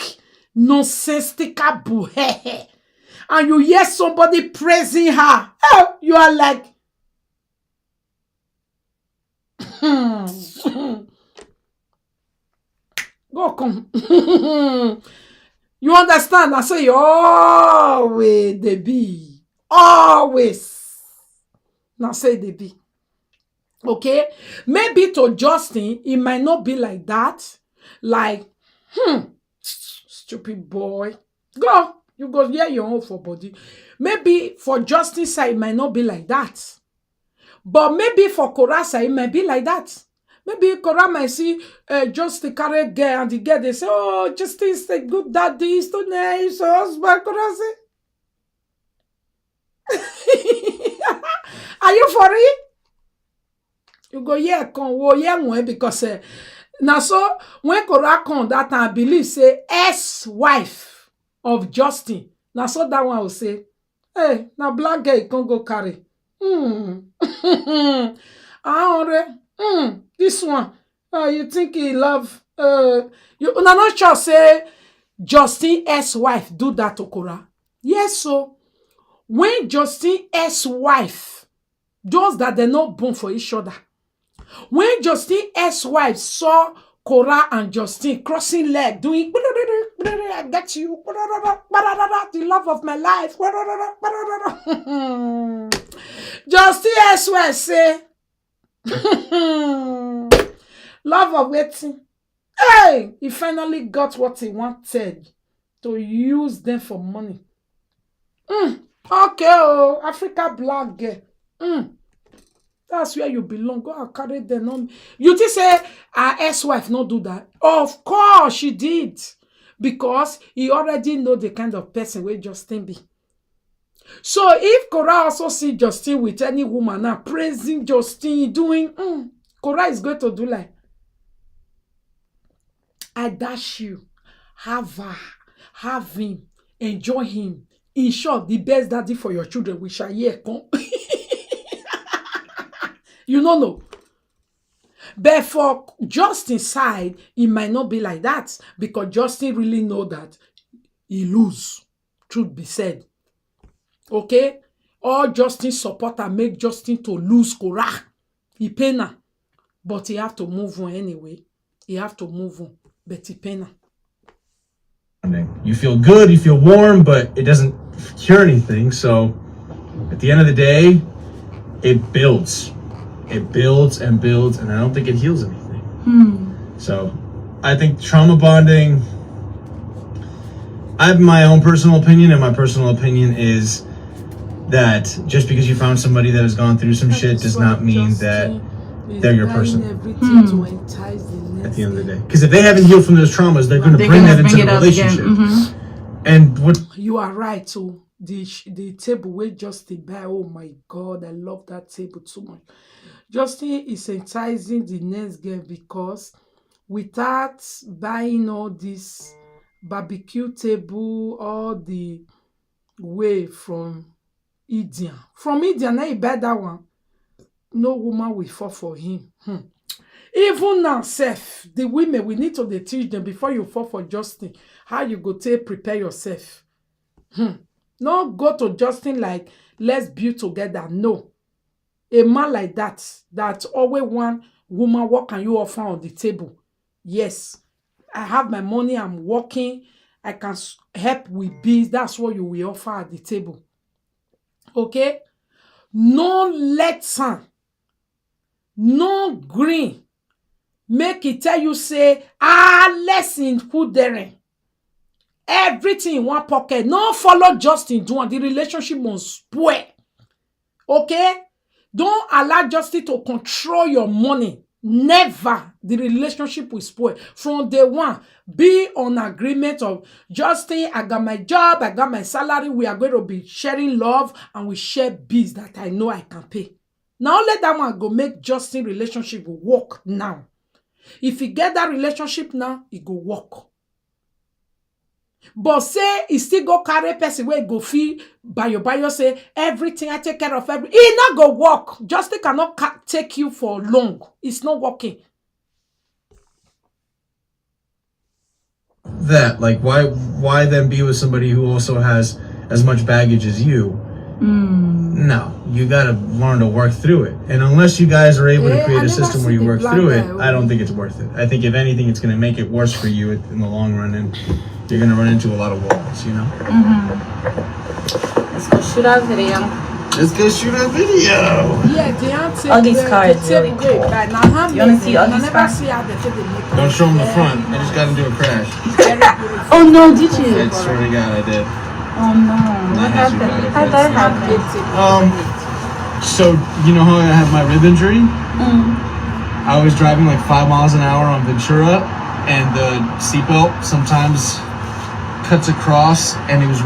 nonsensical, and you hear somebody praising her, you are like, Go come. You understand? I say you always they be. Always. Now say they be. Okay? Maybe to Justin, it might not be like that. Like, stupid boy. Go. You go hear your own for body. Maybe for Justin's side, it might not be like that. But maybe for Korra's side, it might be like that. Maybe Korra might see Justin carry girl and the girl, they say, oh, Justin is a good daddy, he's so nice, husband. Korra say, are you for it? You go, yeah, come, well, yeah, because now so when Korra come that time, I believe say ex-wife of Justin. Now so that one will say, hey, now black girl can go carry. This one. You think he love you not sure say Justin ex-wife do that to Korra? Yes, so when Justin ex-wife just that they're not born for each other. When Justin ex-wife saw Korra and Justin crossing leg, doing I got you, the love of my life. Justin ex-wife say, love of waiting. Hey, he finally got what he wanted to use them for money. Okay, oh, Africa black girl. That's where you belong. Go and carry them on. You think say our ex-wife not do that? Of course she did. Because he already know the kind of person where Justin be. So if Korra also see Justin with any woman now praising Justin, doing, Korra is going to do like, I dash you, have her, have him, enjoy him. In short, the best daddy for your children, we shall hear come. You don't know. But for Justin's side, it might not be like that. Because Justin really know that he lose. Truth be said. Okay? All Justin's supporter make Justin to lose Korra. He pain her. But he have to move on anyway. He have to move on. But he pain her. You feel good, you feel warm, but it doesn't cure anything. So at the end of the day, it builds. It builds and builds, and I don't think it heals anything. So I think trauma bonding, I have my own personal opinion, and my personal opinion is that just because you found somebody that has gone through some shit does not mean that they're your person at the end of the day. Because if they haven't healed from those traumas, they're going to bring that into the relationship. And what you are right, so the table where Justin buy, oh my God, I love that table too much. Justin is enticing the next girl because without buying all this barbecue table all the way from India. From India, now he buy that one. No woman will fall for him. Even now, self, the women, we need to teach them before you fall for Justin. How you go to prepare yourself. Not go to Justin like, let's build together. No. A man like that always one woman, what can you offer on the table? Yes, I have my money, I'm working, I can help with bills. That's what you will offer at the table. Okay? No lesson, no green. Make it tell you say, lesson put there. Everything in one pocket. No follow Justin doing. The relationship must spoil. Okay? Don't allow Justin to control your money. Never. The relationship will spoil. From day one, be on agreement of Justin, I got my job, I got my salary. We are going to be sharing love and we share bills that I know I can pay. Now let that one go make Justin relationship work now. If you get that relationship now, it go work. But say he still go carry person where go feel by your say everything I take care of everything. It not go work. Justin cannot take you for long. It's not working. That like why then be with somebody who also has as much baggage as you No, you gotta learn to work through it. And unless you guys are able to create a system where you work through it, I don't think it's worth it. I think if anything, it's gonna make it worse for you in the long run, and you're gonna run into a lot of walls, you know? Let's go shoot our video. Let's go shoot a video. Yeah, the answer. Augie's car is really cool. You wanna see Augie's car? Don't show them the front. I just got into a crash. Oh no, did you? I swear to God, I did. Oh no. What happened? How that happen? So, you know how I had my rib injury? I was driving like 5 miles an hour on Ventura, and the seatbelt sometimes cuts across, and it was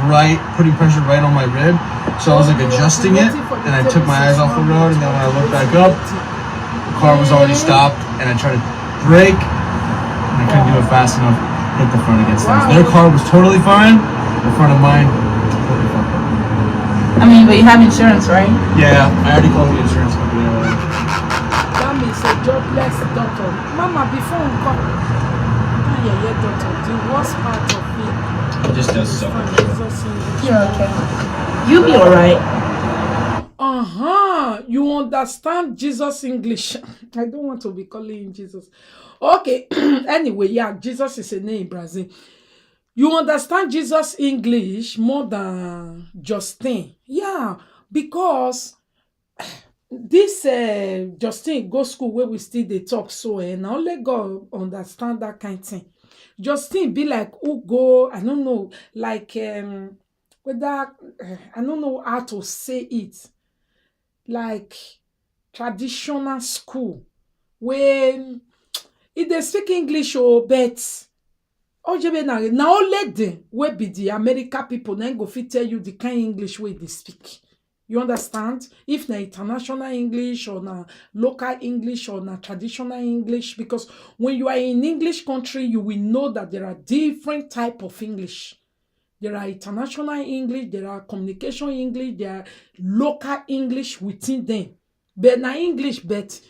putting pressure right on my rib. So I was like adjusting it, and I took my eyes off the road, and then when I looked back up, the car was already stopped, and I tried to brake, and I couldn't do it fast enough, hit the front against things. Their car was totally fine, the front of mine, totally fucked up. I mean, but you have insurance, right? Yeah, I already called the insurance company. That means a jobless doctor. Mama, before we come, doctor, the worst part of it. It just does suck. You're okay. You'll be alright. You understand Jesus English. I don't want to be calling him Jesus. Okay. Anyway, yeah, Jesus is a name in Brazil. You understand Jesus English more than Justin. Yeah, because this Justin go school where we still they talk so and only God understand that kind of thing. Justin be like who go, I don't know, like whether I don't know how to say it, like traditional school when if they speak English but now only them wey be the American people then go fit tell you the kind English way they speak. You understand? If na international English or na local English or na traditional English, because when you are in English country, you will know that there are different type of English. There are international English, there are communication English, there are local English within them. But na English, but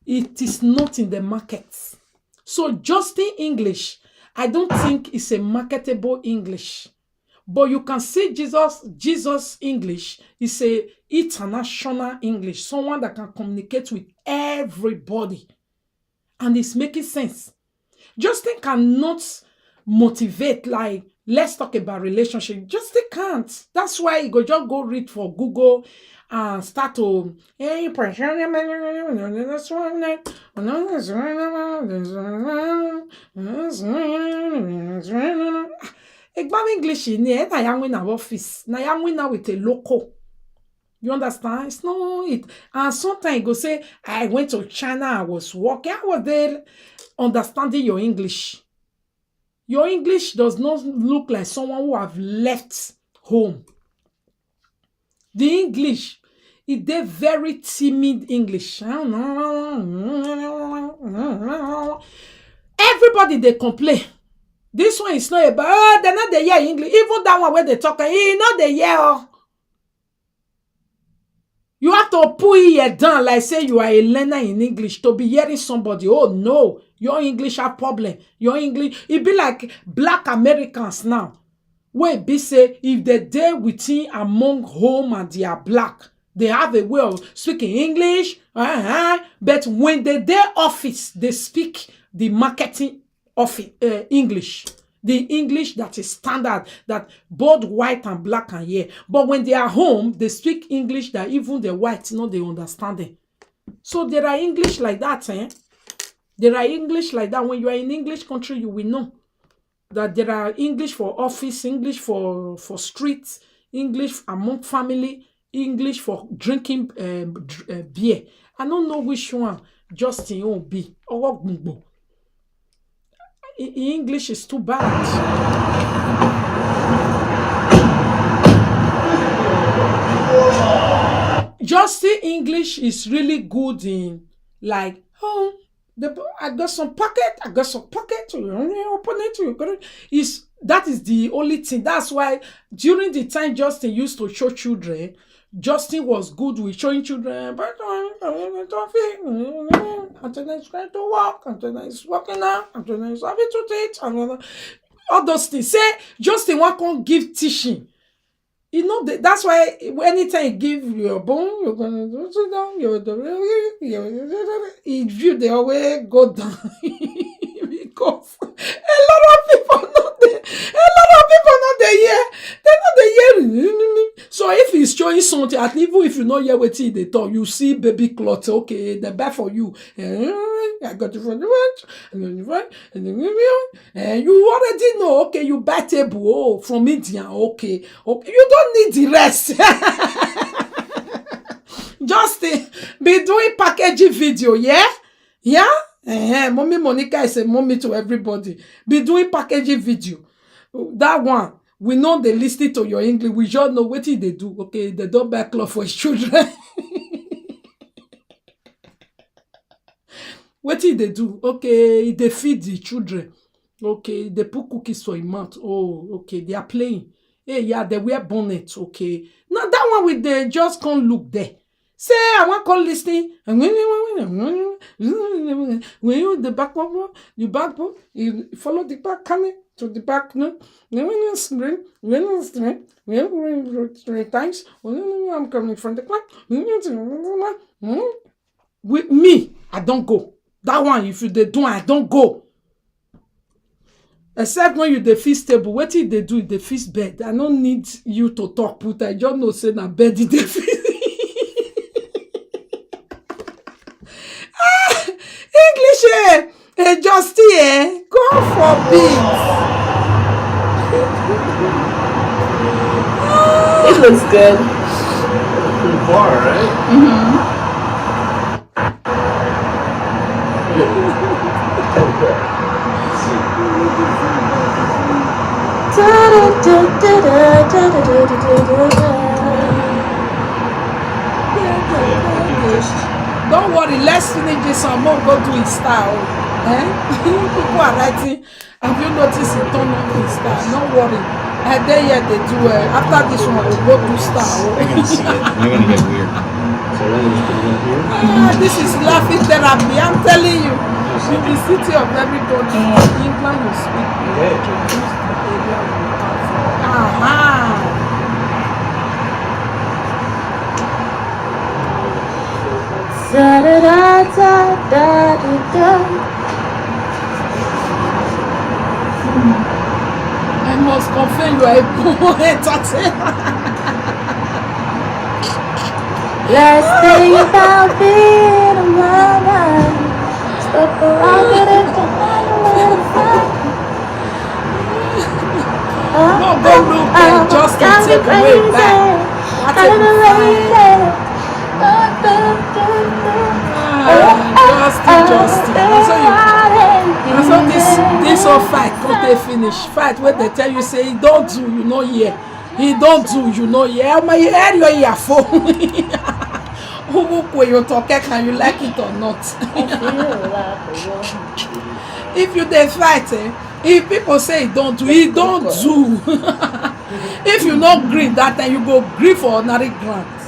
it is not in the market. So just in English, I don't think it's a marketable English. But you can see Jesus English is a international English, someone that can communicate with everybody. And it's making sense. Justin cannot motivate, like, let's talk about relationship. Justin can't. That's why you go just go read for Google and start to Exam English in here, na yang win office. Na yang win with a local. You understand? It's not it. And sometimes you go say, I went to China, I was working, I was there understanding your English. Your English does not look like someone who have left home. The English, it's a very timid English. Everybody they complain. This one is not about, they're not the hear English. Even that one where they talk, not the hear. You have to put it down like say you are a learner in English to be hearing somebody. Oh no, your English have problem. Your English, it be like black Americans now. Where be say if they there within among home and they are black, they have a way of speaking English. But when they there office, they speak the marketing of English, the English that is standard, that both white and black can hear. But when they are home, they speak English that even the whites know they understand it. So there are English like that, There are English like that. When you are in English country, you will know that there are English for office, English for streets, English among family, English for drinking beer. I don't know which one Justin will be. English is too bad. Justin English is really good in like, I got some pocket, open it, that is the only thing. That's why during the time Justin used to show children, Justin was good with showing children, but Antonio is going to walk, Antonio is walking now, Antonio is having to teach, all those things. Say Justin can't give teaching. You know, that's why anytime you give your bone, you're gonna do sit down, if you they always go down because a lot of people not there, a lot of people not there here. They're not there here. So if he's showing something, and even if you know hear what they talk, you see baby clots, okay, they're bad for you. I got it from the right, and then the right, and then and you already know, okay, you buy table from India, okay, you don't need the rest. Just be doing packaging video, yeah, Mommy Monica is a mommy to everybody. Be doing packaging video. That one, we know they listen to your English. We just know what they do. Okay, they don't buy clothes for his children. What did they do? Okay, they feed the children. Okay, they put cookies for him mouth. Oh, okay, they are playing. Hey, yeah, they wear bonnet. Okay, now that one with the just can't look there. Say, I want call listening. When you the back one, you follow the back coming to the back. No, three times. I'm coming from the clock. With me, I don't go. That one, if you they do, I don't go. Except when you the feast table, what if they do the feast bed? I don't need you to talk, put. I just know say na bed in the feast. English, just here. God forbid. It looks good. Pretty far, right? Don't worry, let's finish this one. Mom go do his style. People are writing. Have you noticed it turn on his style? Don't worry. And then yeah, they do. After this one, we'll go do style. They're gonna see it. They're gonna get weird. So rather just put it up here. This is laughing therapy. I'm telling you. In the city of every country, England, you speak. Okay. Introduce the area we come from. Aha. I must confirm you are a poor entertainer. Let's think about being a mother. Step around it No, go look at just to take away back. Justin. So this whole fight can't they finish? Fight where they tell you say he don't do, you know, yeah. He don't do, you know, yeah. My head your earphone. Who you talk, can you like it or not? If you they fight, if people say he don't do, he don't do. If you not agree that time, you go agree for ordinary grants.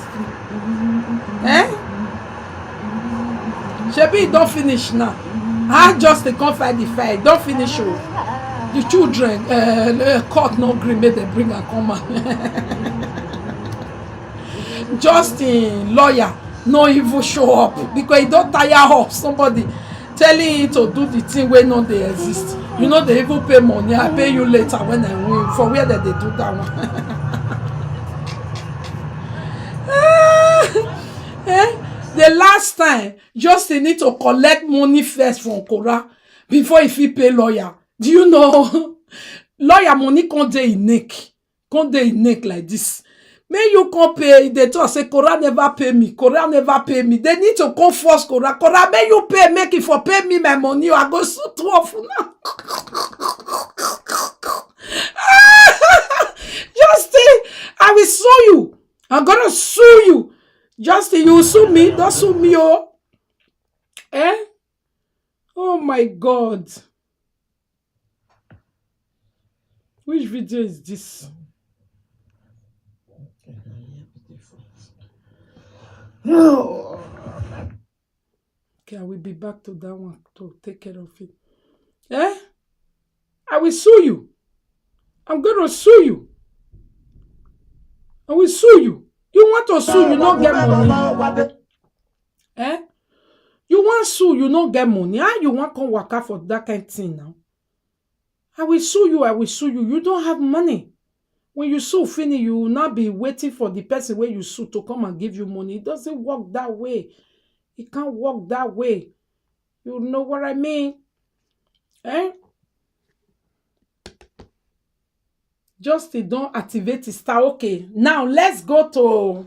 Shebi don't finish now. I just can't fight the fight. Don't finish. The children, court no agree, make them bring and come out. Justin, lawyer, no even show up because he don't tire of somebody telling him to do the thing where no they exist. You know they even pay money. I pay you later when I win. For where that they do that one? The last time, Justin need to collect money first from Korra before if he pay lawyer. Do you know? Lawyer money can't dey in neck. Can't dey in neck like this. May you come pay. They talk say Korra never pay me. Korra never pay me. They need to come force Korra. Korra, may you pay, make it for pay me my money. I go sue 12 now. Justin, I will sue you. I'm gonna sue you. Justin, you sue me. Don't sue me, oh. Oh my God. Which video is this? Okay, I will be back to that one to take care of it. I will sue you. I'm going to sue you. I will sue you. You want to sue, you not get money. Eh? You want sue, you not get money. How you want come work out for that kind of thing now? I will sue you, I will sue you. You don't have money. When you sue finish, you will not be waiting for the person where you sue to come and give you money. It doesn't work that way. It can't work that way. You know what I mean? Eh? Just don't activate the star. Okay, now let's go to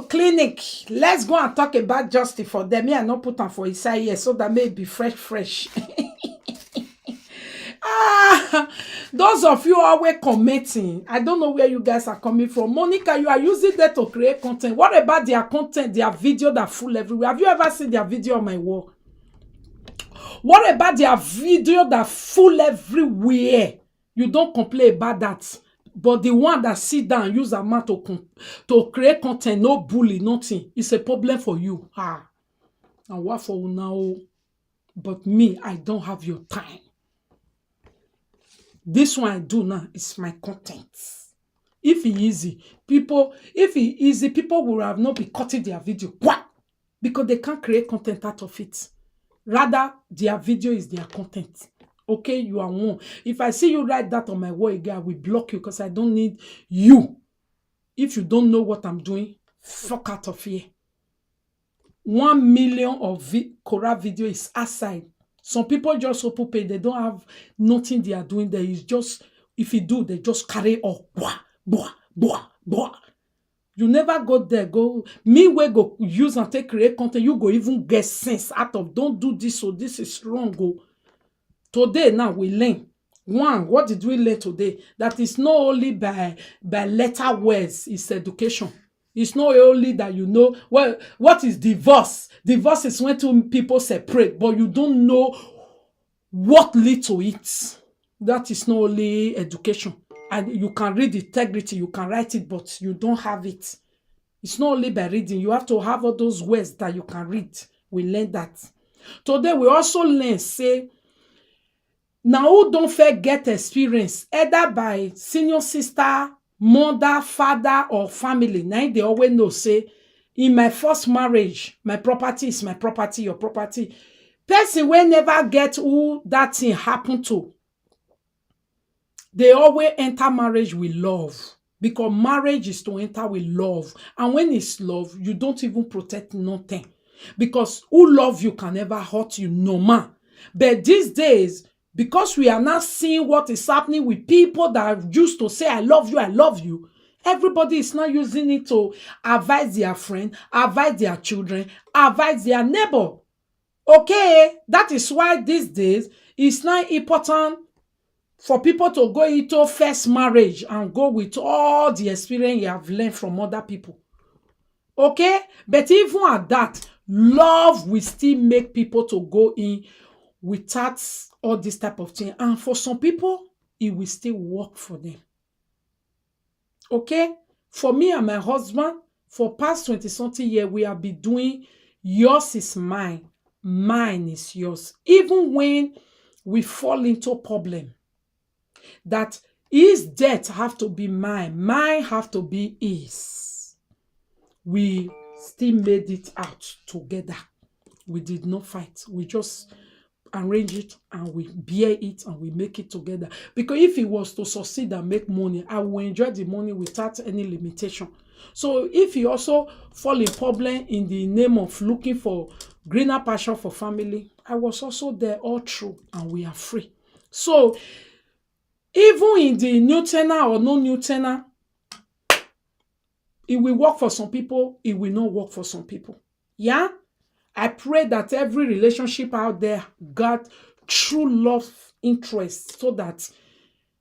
clinic. Let's go and talk about justice for them. Me, I not put on for inside here so that may be fresh. Those of you always commenting, I don't know where you guys are coming from. Monica, you are using that to create content. What about their content, their video that full everywhere? Have you ever seen their video on my wall? What about their video that full everywhere? You don't complain about that. But the one that sit down use a man to create content, no bully, nothing. It's a problem for you. And what for now? But me, I don't have your time. This one I do now is my content. If it easy, people will have not be cutting their video. What? Because they can't create content out of it. Rather, their video is their content. Okay, you are one. If I see you write that on my wall again, I will block you because I don't need you. If you don't know what I'm doing, fuck out of here. 1 million of Korra video is outside. Some people just open pay. They don't have nothing they are doing there. It's just, if you do, they just carry on. Blah, blah, blah, blah. You never go there. Me where go use and take create content. You go even get sense out of don't do this, so this is wrong. Go. Today now we learn. One, what did we learn today? That is not only by letter words, it's education. It's not only that you know, well, what is divorce? Divorce is when two people separate, but you don't know what leads to it. That is not only education. And you can read integrity, you can write it, but you don't have it. It's not only by reading. You have to have all those words that you can read. We learn that. Today, we also learn, say, now who don't get experience, either by senior sister, mother, father, or family. Now they always know, say, in my first marriage, my property is my property, your property. Person will never get who that thing happened to. They always enter marriage with love. Because marriage is to enter with love. And when it's love, you don't even protect nothing. Because who love you can never hurt you, no man. But these days, because we are now seeing what is happening with people that used to say, I love you, everybody is now using it to advise their friend, advise their children, advise their neighbor. Okay, that is why these days it's not important for people to go into first marriage and go with all the experience you have learned from other people. Okay, but even at that, love will still make people to go in without all this type of thing. And for some people, it will still work for them. Okay? For me and my husband, for past 20-something years, we have been doing yours is mine, mine is yours. Even when we fall into a problem, that his debt have to be mine, mine have to be his. We still made it out together. We did not fight. We just arrange it and we bear it and we make it together. Because if he was to succeed and make money, I will enjoy the money without any limitation. So if he also fall in problem in the name of looking for greener pasture for family, I was also there all through and we are free. So even in the new tenor or no new tenor, it will work for some people, it will not work for some people. Yeah? I pray that every relationship out there got true love interest so that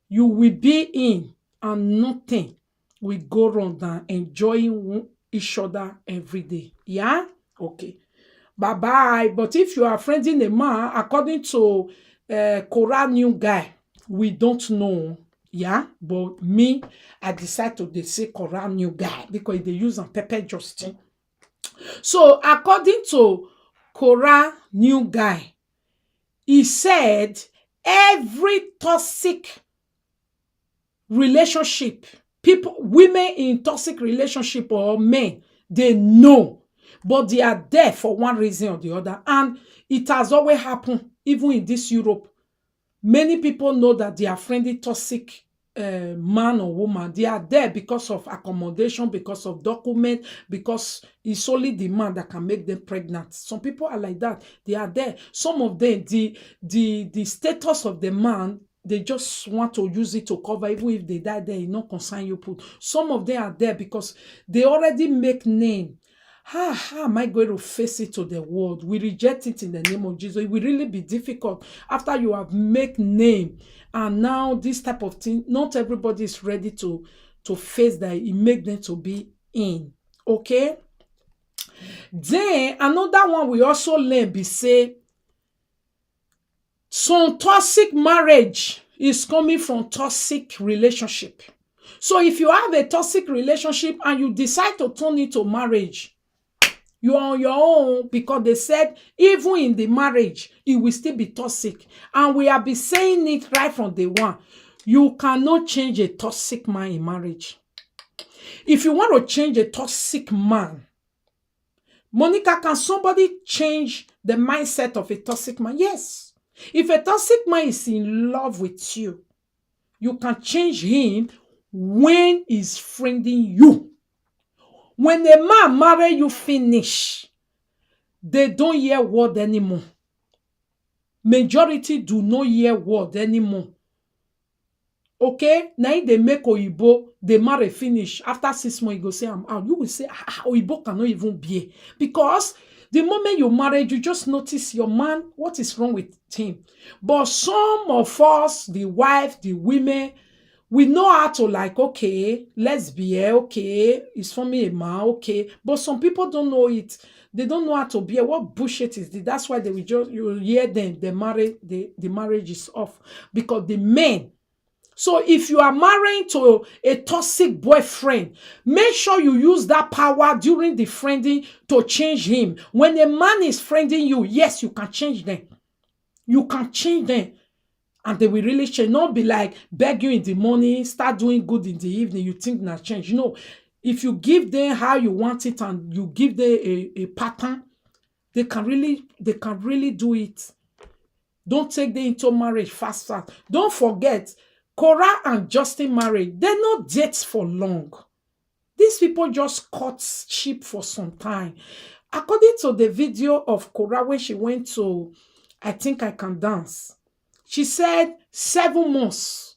you will be in and nothing will go wrong than enjoying each other every day. Yeah? Okay. Bye-bye. But if you are friending a man, according to Korra new guy, we don't know. Yeah? But me, I decided to say Korra new guy because they use on Pepper Justin. So, according to Korra new guy, he said every toxic relationship People, women in toxic relationship or men, they know, but they are there for one reason or the other. And it has always happened, even in this Europe. Many people know that they are friendly toxic man or woman. They are there because of accommodation, because of document, because it's only the man that can make them pregnant. Some people are like that. They are there. Some of them, the status of the man, they just want to use it to cover. Even if they die there, it no concern you put. Some of them are there because they already make name. How am I going to face it to the world? We reject it in the name of Jesus. It will really be difficult after you have make name. And now this type of thing, not everybody is ready to face that. It make them to be in. Okay? Then another one we also learn be say, some toxic marriage is coming from toxic relationship. So if you have a toxic relationship and you decide to turn it to marriage, you are on your own, because they said even in the marriage, it will still be toxic. And we have been saying it right from day one. You cannot change a toxic man in marriage. If you want to change a toxic man, Monica, can somebody change the mindset of a toxic man? Yes. If a toxic man is in love with you, you can change him when he's friending you. When a man marry you finish, they don't hear word anymore. Majority do not hear word anymore. Okay? Now they make Oyibo, they marry finish. After 6 months, you go say, I'm out. You will say, Oyibo cannot even be. Because the moment you marry, you just notice your man, what is wrong with him. But some of us, the wife, the women, we know how to like, okay, let's be here, okay, it's for me a man, okay. But some people don't know it. They don't know how to be. What bullshit is this? That's why they will just, you hear them, the marriage is off. Because the men, so if you are marrying to a toxic boyfriend, make sure you use that power during the friending to change him. When a man is friending you, yes, you can change them. You can change them. And they will really change. Not be like beg you in the morning, start doing good in the evening, you think not change. No. If you give them how you want it and you give them a pattern, they can really do it. Don't take them into marriage fast. Don't forget, Korra and Justin married. They're not dates for long. These people just cut cheap for some time. According to the video of Korra when she went to I Think I Can Dance, she said 7 months.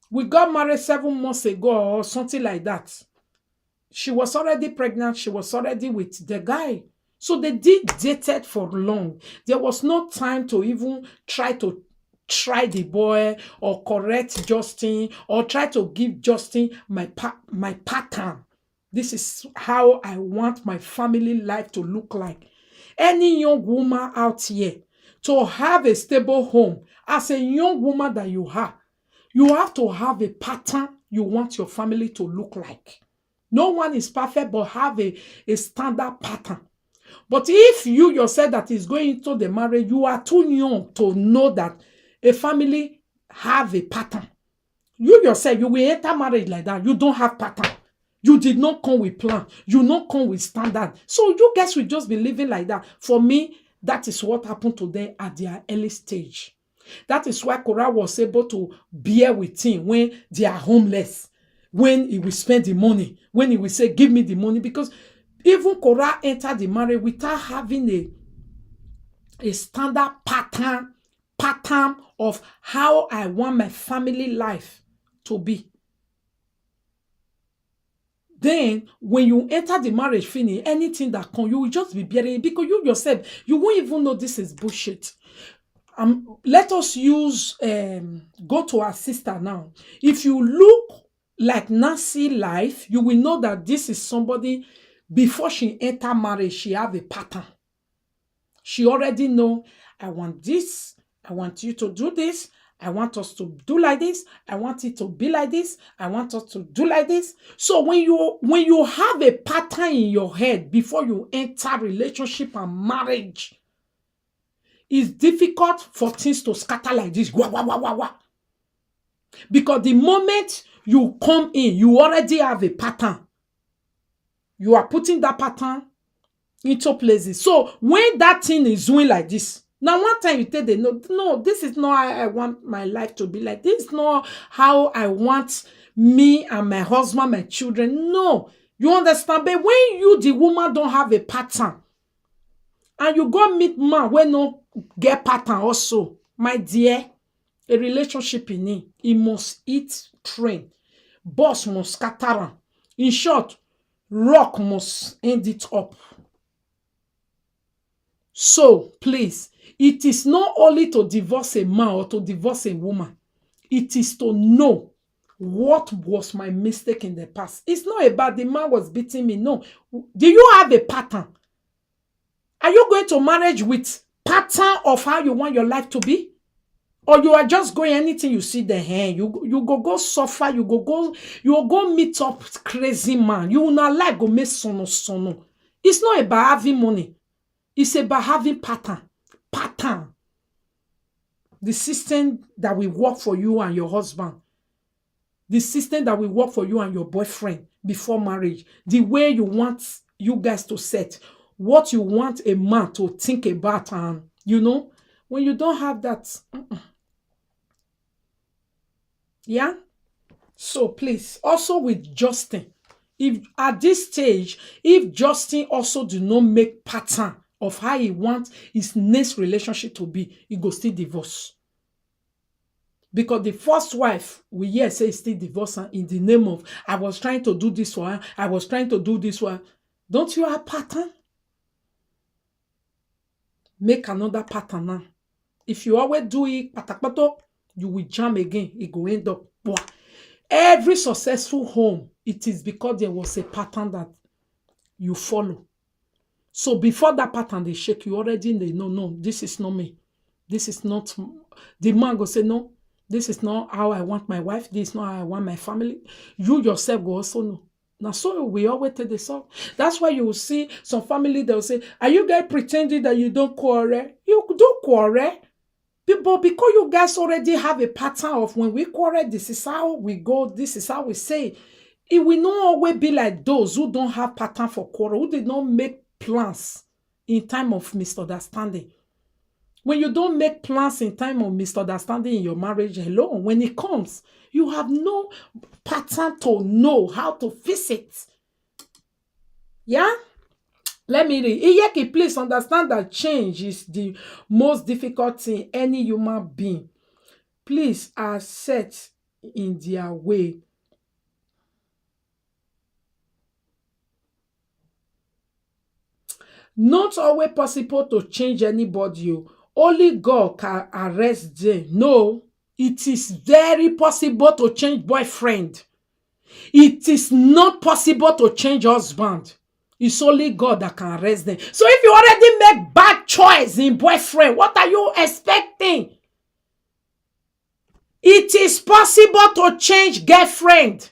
We got married 7 months ago or something like that. She was already pregnant. She was already with the guy. So they did dated for long. There was no time to even try the boy or correct Justin or try to give Justin my pattern. This is how I want my family life to look like. Any young woman out here, to have a stable home, as a young woman that you have to have a pattern you want your family to look like. No one is perfect, but have a standard pattern. But if you yourself that is going into the marriage, you are too young to know that a family have a pattern. You yourself, you will enter marriage like that. You don't have pattern. You did not come with plan. You not come with standard. So you guys will just be living like that. For me, that is what happened to them at their early stage. That is why Korra was able to bear with him when they are homeless, when he will spend the money, when he will say, give me the money. Because even Korra entered the marriage without having a standard pattern of how I want my family life to be. Then, when you enter the marriage finish, anything that comes, you will just be bearing it because you yourself, you won't even know this is bullshit. Let us use, go to our sister now. If you look like Nancy life, you will know that this is somebody, before she enter marriage, she have a pattern. She already know, I want this, I want you to do this, I want us to do like this, I want it to be like this, I want us to do like this. So when you have a pattern in your head before you enter relationship and marriage, it's difficult for things to scatter like this. Wah, wah, wah, wah, wah. Because the moment you come in, you already have a pattern. You are putting that pattern into places. So when that thing is doing like this, now one time you tell them, no, this is not how I want my life to be like. This is not how I want me and my husband, my children. No, you understand? But when you, the woman, don't have a pattern, and you go meet man when no get pattern also, my dear, a relationship in it, he must eat train. Boss must scatter am. In short, rock must end it up. So, please, it is not only to divorce a man or to divorce a woman. It is to know what was my mistake in the past. It's not about the man was beating me. No. Do you have a pattern? Are you going to marriage with pattern of how you want your life to be? Or you are just going anything you see the hand. You go suffer, you go meet up crazy man. You will not like go make sono. It's not about having money. It's about having pattern. Pattern. The system that will work for you and your husband. The system that will work for you and your boyfriend before marriage. The way you want you guys to set. What you want a man to think about. And, when you don't have that. Yeah? So please, also with Justin, if at this stage, if Justin also do not make pattern of how he wants his next relationship to be, he go still divorce. Because the first wife, we hear say still divorce her in the name of, I was trying to do this for her, I was trying to do this for her. Don't you have pattern? Make another pattern now. If you always do it, patapato, you will jam again. It go end up. Wow. Every successful home, it is because there was a pattern that you follow. So before that pattern they shake, you already know, no, this is not me. This is not. The man go say, no, this is not how I want my wife. This is not how I want my family. You yourself go also know. Now, so we always tell the song. That's why you will see some family, they will say, are you guys pretending that you don't quarrel? You do quarrel. But because you guys already have a pattern of when we quarrel, this is how we go, this is how we say. It will not always be like those who don't have pattern for quarrel, who did not make plans in time of misunderstanding. When you don't make plans in time of misunderstanding in your marriage alone, when it comes, you have no pattern to know how to fix it. Yeah? Let me read. Iyeki, please understand that change is the most difficult thing any human being. Please are set in their way. Not always possible to change anybody. Only God can arrest them. No, it is very possible to change boyfriend. It is not possible to change husband. It's only God that can arrest them. So if you already make bad choice in boyfriend, what are you expecting? It is possible to change girlfriend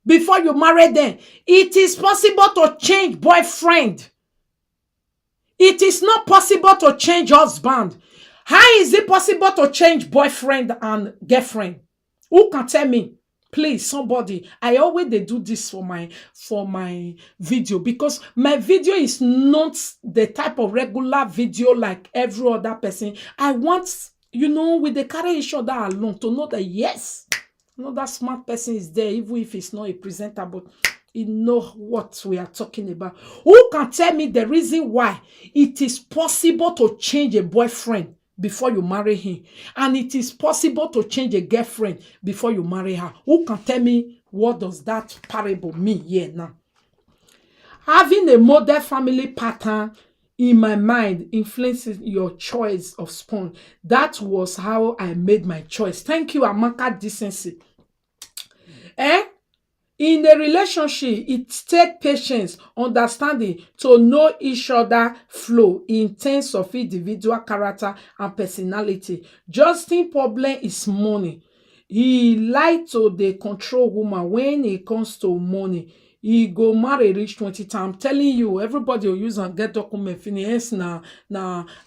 before you marry them. It is possible to change boyfriend. It is not possible to change husband. How is it possible to change boyfriend and girlfriend? Who can tell me? Please, somebody. I always they do this for my video, because my video is not the type of regular video like every other person. I want, with the carry each other along to know that yes, another smart person is there, even if it's not a presenter, but he know what we are talking about. Who can tell me the reason why it is possible to change a boyfriend before you marry him, and it is possible to change a girlfriend before you marry her? Who can tell me what does that parable mean here now? Having a model family pattern in my mind influences your choice of spoon. That was how I made my choice. Thank you, Amaka Decency. In a relationship, it takes patience, understanding to know each other flow in terms of individual character and personality. Justin's problem is money. He like to the control woman when it comes to money. he go marry reach 20 times. I'm telling you, everybody will use and get document finish. Now,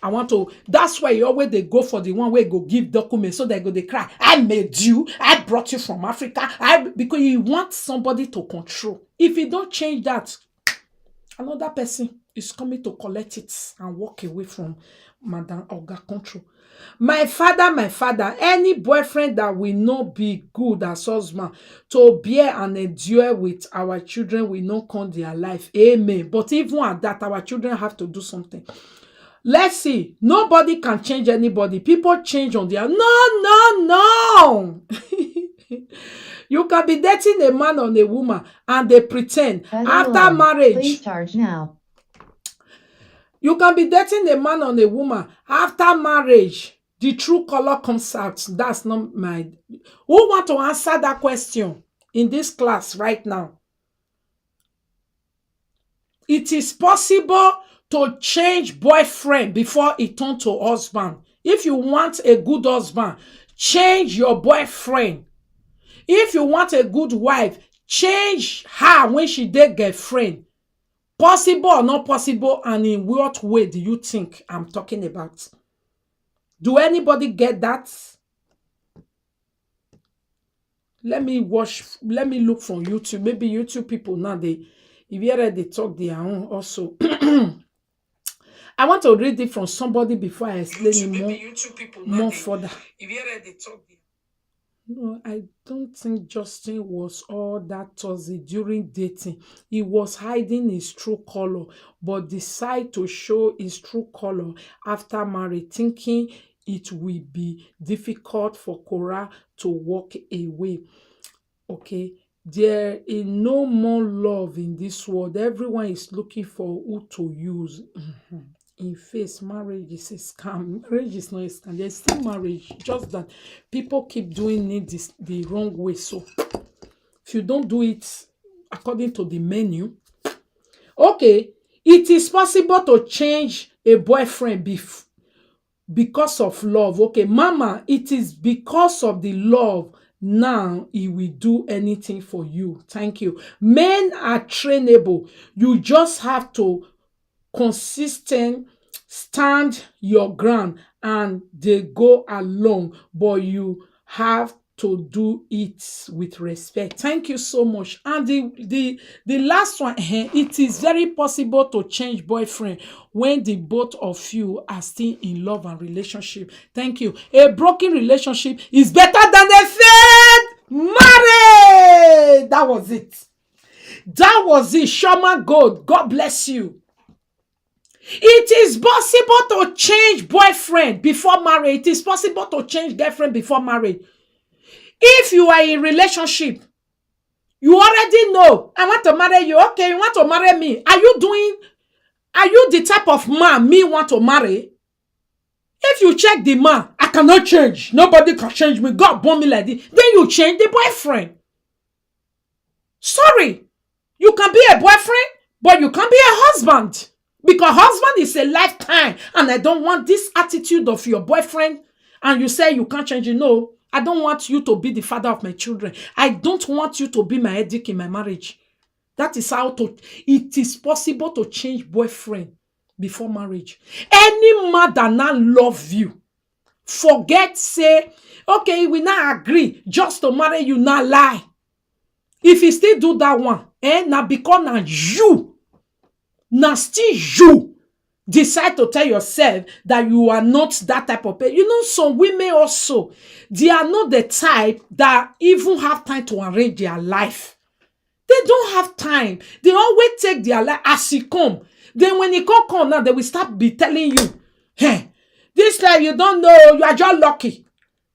I want to. That's why you always they go for the one where go give document so they go they cry. I made you. I brought you from Africa. Because you want somebody to control. If you don't change that, another person is coming to collect it and walk away from Madam Oga control. My father, any boyfriend that will not be good as husband to bear and endure with our children will not come their life. Amen. But even at that, our children have to do something. Let's see. Nobody can change anybody. People change on their... No. You can be dating a man or a woman and they pretend after marriage. Please charge now. You can be dating a man or a woman after marriage. The true color comes out. That's not my... Who want to answer that question in this class right now? It is possible to change boyfriend before it turn to husband. If you want a good husband, change your boyfriend. If you want a good wife, change her when she date girlfriend. Possible or not possible, and in what way do you think I'm talking about? Do anybody get that? Let me look from YouTube. Maybe YouTube people now, if you read they talk their own also. I want to read it from somebody before I explain it more further. If you read they talk their... No, I don't think Justin was all that toxic during dating. He was hiding his true color, but decided to show his true color after marriage, thinking it will be difficult for Korra to walk away. Okay, there is no more love in this world. Everyone is looking for who to use. In face, marriage is a scam. Marriage is not a scam. There's still marriage, just that people keep doing it the wrong way. So if you don't do it according to the menu, okay, it is possible to change a boyfriend because of love. Okay, mama, it is because of the love. Now he will do anything for you. Thank you. Men are trainable. You just have to consistent, stand your ground, and they go along, but you have to do it with respect. Thank you so much. And the last one, it is very possible to change boyfriend when the both of you are still in love and relationship. Thank you. A broken relationship is better than a failed marriage. That was it. That was it. Shoma Gold, God bless you. It is possible to change boyfriend before marriage. It is possible to change girlfriend before marriage. If you are in relationship, you already know, I want to marry you. Okay, you want to marry me. Are you the type of man me want to marry? If you check the man, I cannot change. Nobody can change me. God born me like this. Then you change the boyfriend. Sorry. You can be a boyfriend, but you can't be a husband. Because husband is a lifetime. And I don't want this attitude of your boyfriend. And you say you can't change it. No. I don't want you to be the father of my children. I don't want you to be my headache in my marriage. That is how it is possible to change boyfriend before marriage. Any man that now love you, forget, say, okay, we now agree just to marry you, now lie. If you still do that one, now because now you, now still you, decide to tell yourself that you are not that type of person. You know, some women also, they are not the type that even have time to arrange their life. They don't have time. They always take their life as it come. Then when it come now, they will start be telling you, hey, this life you don't know, you are just lucky.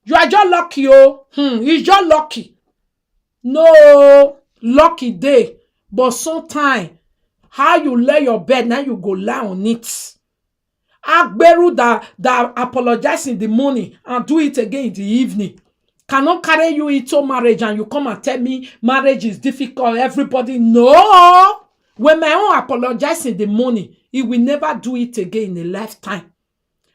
You are just lucky, oh. It's just lucky. No, lucky day. But sometimes, how you lay your bed, now you go lie on it. Agberu that apologize in the morning and do it again in the evening. Cannot carry you into marriage and you come and tell me marriage is difficult. Everybody, no. When my own apologize in the morning, he will never do it again in a lifetime.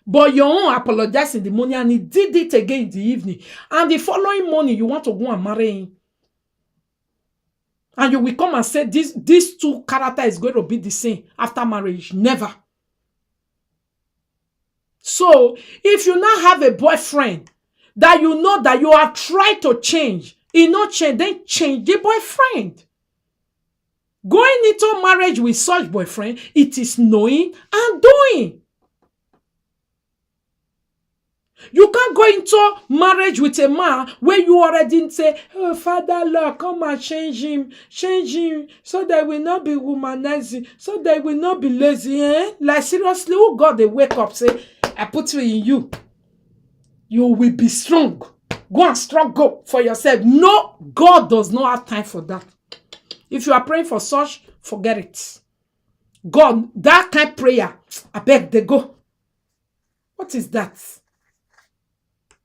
But your own apologize in the morning and he did it again in the evening. And the following morning, you want to go and marry him. And you will come and say these two character is going to be the same after marriage. Never. So if you now have a boyfriend that you know that you are trying to change, he not change, then change the boyfriend. Going into marriage with such boyfriend, it is knowing and doing. You can't go into marriage with a man where you already say, oh, Father Lord, come and change him, so that we will not be womanizing, so that we will not be lazy. Like seriously, who God they wake up, say, I put you in you. You will be strong. Go and struggle for yourself. No, God does not have time for that. If you are praying for such, forget it. God, that kind of prayer, I beg they go. What is that?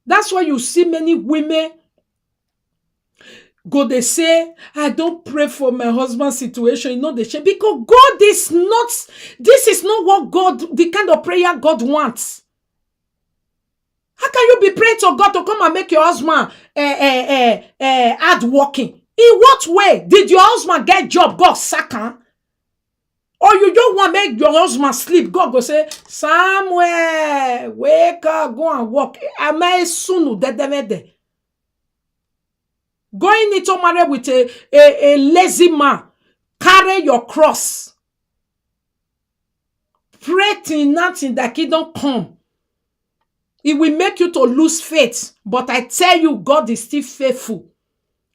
That's why you see many women go, they say, I don't pray for my husband's situation. You know, they say, because God is not, this is not what God, the kind of prayer God wants. How can you be praying to God to come and make your husband hard working? In what way did your husband get job? God sack him? Or you don't want to make your husband sleep? God go say, somewhere, wake up, go and work. Am I soon? Going into marriage with a lazy man, carry your cross. Pray till nothing that he don't come. It will make you to lose faith. But I tell you, God is still faithful.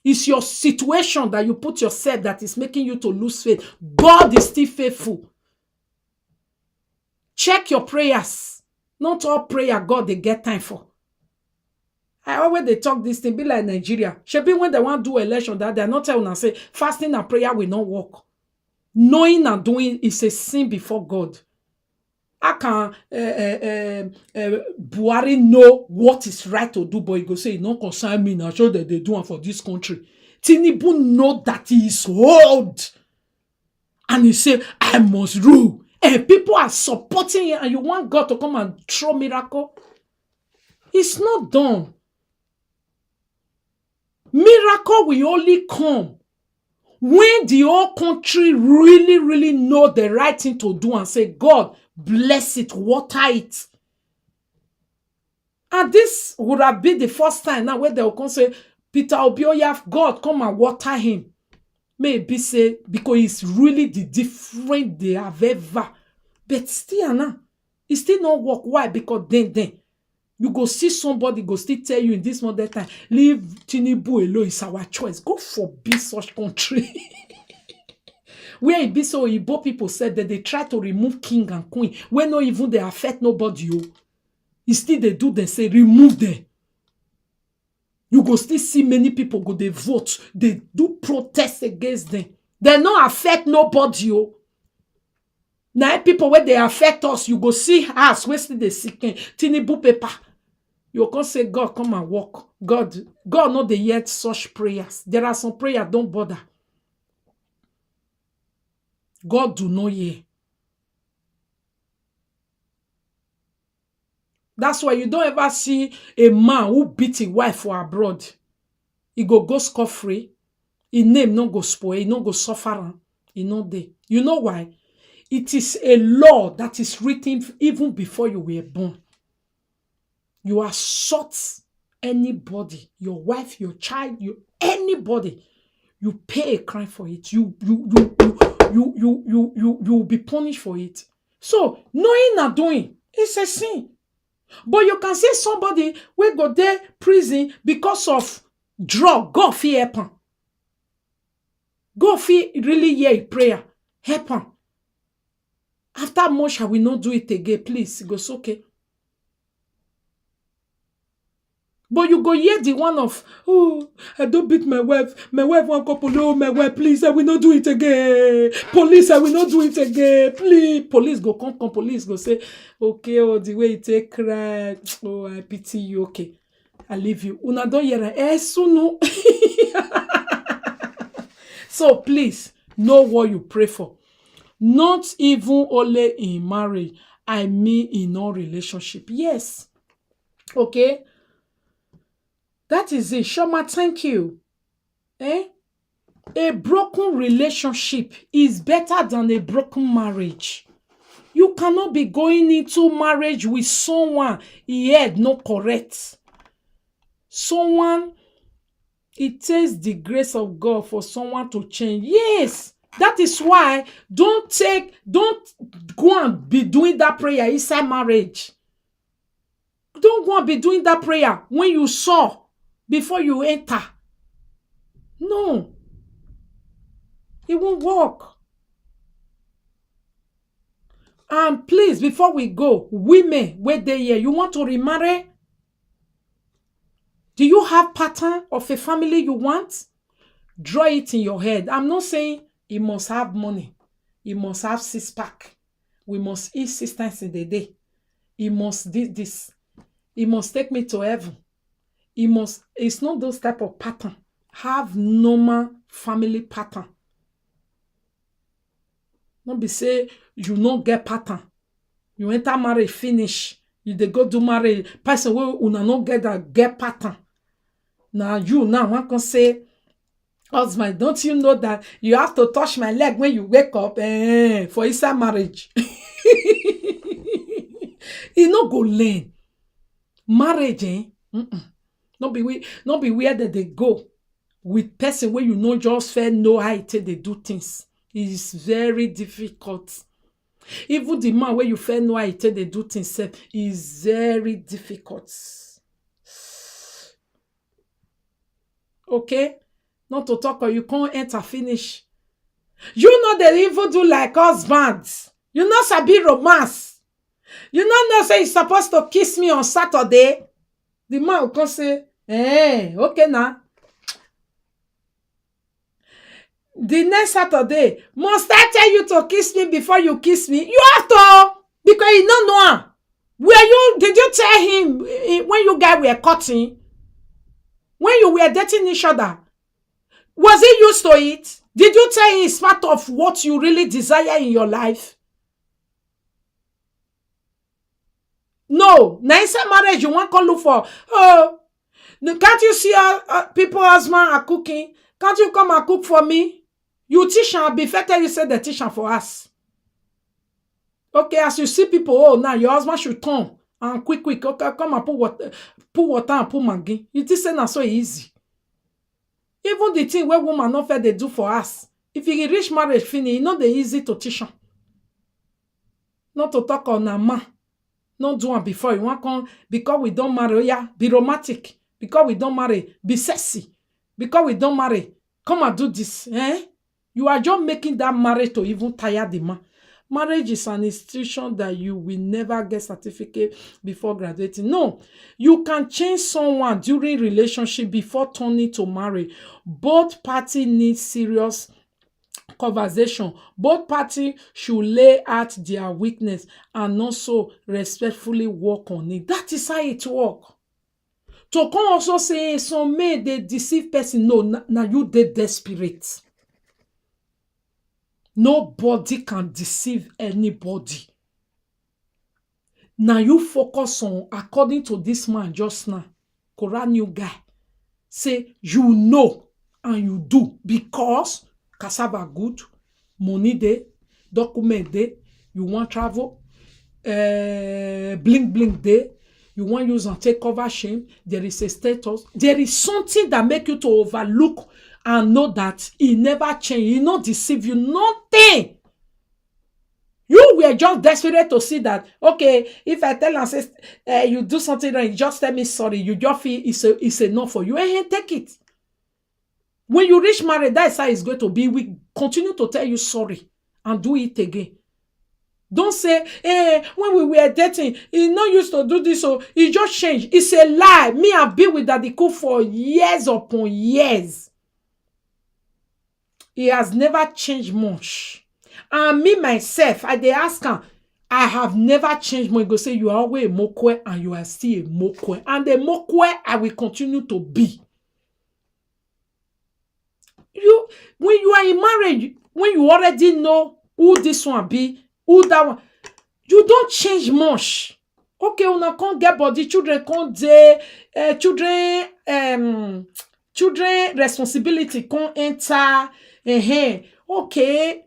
It's your situation that you put yourself that is making you to lose faith. God is still faithful. Check your prayers. Not all prayer God they get time for. I always they talk this thing, be like Nigeria. Should be when they want to do election that they're not telling us say fasting and prayer will not work. Knowing and doing is a sin before God. How can Buhari know what is right to do, but he go say, no concern me, now show that they do it for this country. Tinubu know that he is old. And he say, I must rule. And people are supporting him, and you want God to come and throw miracle? It's not done. Miracle will only come when the whole country really, really know the right thing to do and say, God, bless it, water it. And this would have been the first time now where they will come say, Peter Obioya, God, come and water him. Maybe say, because it's really the different they have ever. But still, now, it still not work. Why? Because then, you go see somebody, go still tell you in this modern time, leave Tinubu alone, it's our choice. God forbid such country. Where it be so Igbo people said that they try to remove king and queen, when not even they affect nobody. Instead they do, they say, remove them. You go still see many people go, they vote, they do protest against them. They not affect nobody. Now people where they affect us, you go see us, where still they seeking Tinubu paper. You can say, God, come and walk. God not the yet such prayers. There are some prayers, don't bother. God do not hear. That's why you don't ever see a man who beat his wife for abroad. He go scot-free. His name no go spoil. He no go suffer. He no dey. You know why? It is a law that is written even before you were born. You assault anybody, your wife, your child, anybody, you pay a crime for it. You will be punished for it. So knowing and doing is a sin. But you can see somebody will go there prison because of drug. God fear help. God fear really hear prayer. Help him. After much, I will not do it again. Please, it goes okay. But you go hear the one of, oh, I don't beat my wife. My wife won't couple. Oh, my wife, please, I will not do it again. Police, I will not do it again. Please. Police go come. Police go say, okay, oh, the way you take cry. Oh, I pity you. Okay, I leave you. Una don't hear it. No. So please, know what you pray for. Not even only in marriage. I mean in all relationship. Yes. Okay. That is it. Shoma, thank you. A broken relationship is better than a broken marriage. You cannot be going into marriage with someone head not correct. Someone, it takes the grace of God for someone to change. Yes, that is why don't go and be doing that prayer inside marriage. Don't go and be doing that prayer when you saw before you enter. No, it won't work. And please, before we go, women, wait there here. You want to remarry? Do you have pattern of a family you want? Draw it in your head. I'm not saying he must have money. He must have 6-pack. We must eat 6 times in the day. He must do this. He must take me to heaven. He must. It's not those type of pattern. Have normal family pattern. Don't be say you not get pattern. You enter marriage, finish. You dey go do marriage. Person wey una no get pattern. Now you now one can say, husband, don't you know that you have to touch my leg when you wake up for inside marriage? He no go learn. Marriage, not be where that they go with person where you know just fair know how they do things. It is very difficult. Even the man where you fair know how they do things is very difficult. Okay? Not to talk or you can't enter finish. You know they even do like husbands. You know sabi romance. You know say you're supposed to kiss me on Saturday. The man will come say, okay now. The next Saturday, must I tell you to kiss me before you kiss me? You have to, because you don't know him. Did you tell him when you guys were cutting? When you were dating each other? Was he used to it? Did you tell him it's part of what you really desire in your life? No. Now inside marriage, you want to look for, can't you see people husband are cooking? Can't you come and cook for me? You teach and be better you say the teacher for us. Okay, as you see people, now your husband should turn and quick, okay, come and put water and put maggi. It is not so easy. Even the thing where woman not fair they do for us. If you reach marriage finish, it's not the easy to teach them. Not to talk on a man. Not do one before you want come because we don't marry. Yeah, be romantic. Because we don't marry, be sexy. Because we don't marry, come and do this. You are just making that marriage to even tire the man. Marriage is an institution that you will never get certificate before graduating. No, you can change someone during relationship before turning to marry. Both parties need serious conversation. Both parties should lay out their weakness and also respectfully work on it. That is how it works. To come also say some men they deceive person. No, now you dey desperate. Nobody can deceive anybody. Now you focus on according to this man just now. Korra new guy. Say you know and you do because cassava good, money dey, document dey, you want travel, bling bling dey. You want use and take cover shame. There is a status. There is something that make you to overlook and know that he never change. He not deceive you. Nothing. You were just desperate to see that. Okay, if I tell and say you do something wrong, you just tell me sorry. You just feel it's enough for you. And take it. When you reach marriage, that is how it's going to be. We continue to tell you sorry and do it again. Don't say, when we were dating, he not used to do this, so he just changed. It's a lie. Me, I've been with Daddy Cool for years upon years. He has never changed much. And me, myself, I dey ask him, I have never changed much. He go say, you are always a mokwe and you are still a mokwe. And the mokwe, I will continue to be. When you are in marriage, when you already know who this one be, who that one, you don't change much. Okay, una can't get body, children can't dey, children children responsibility can enter. Okay,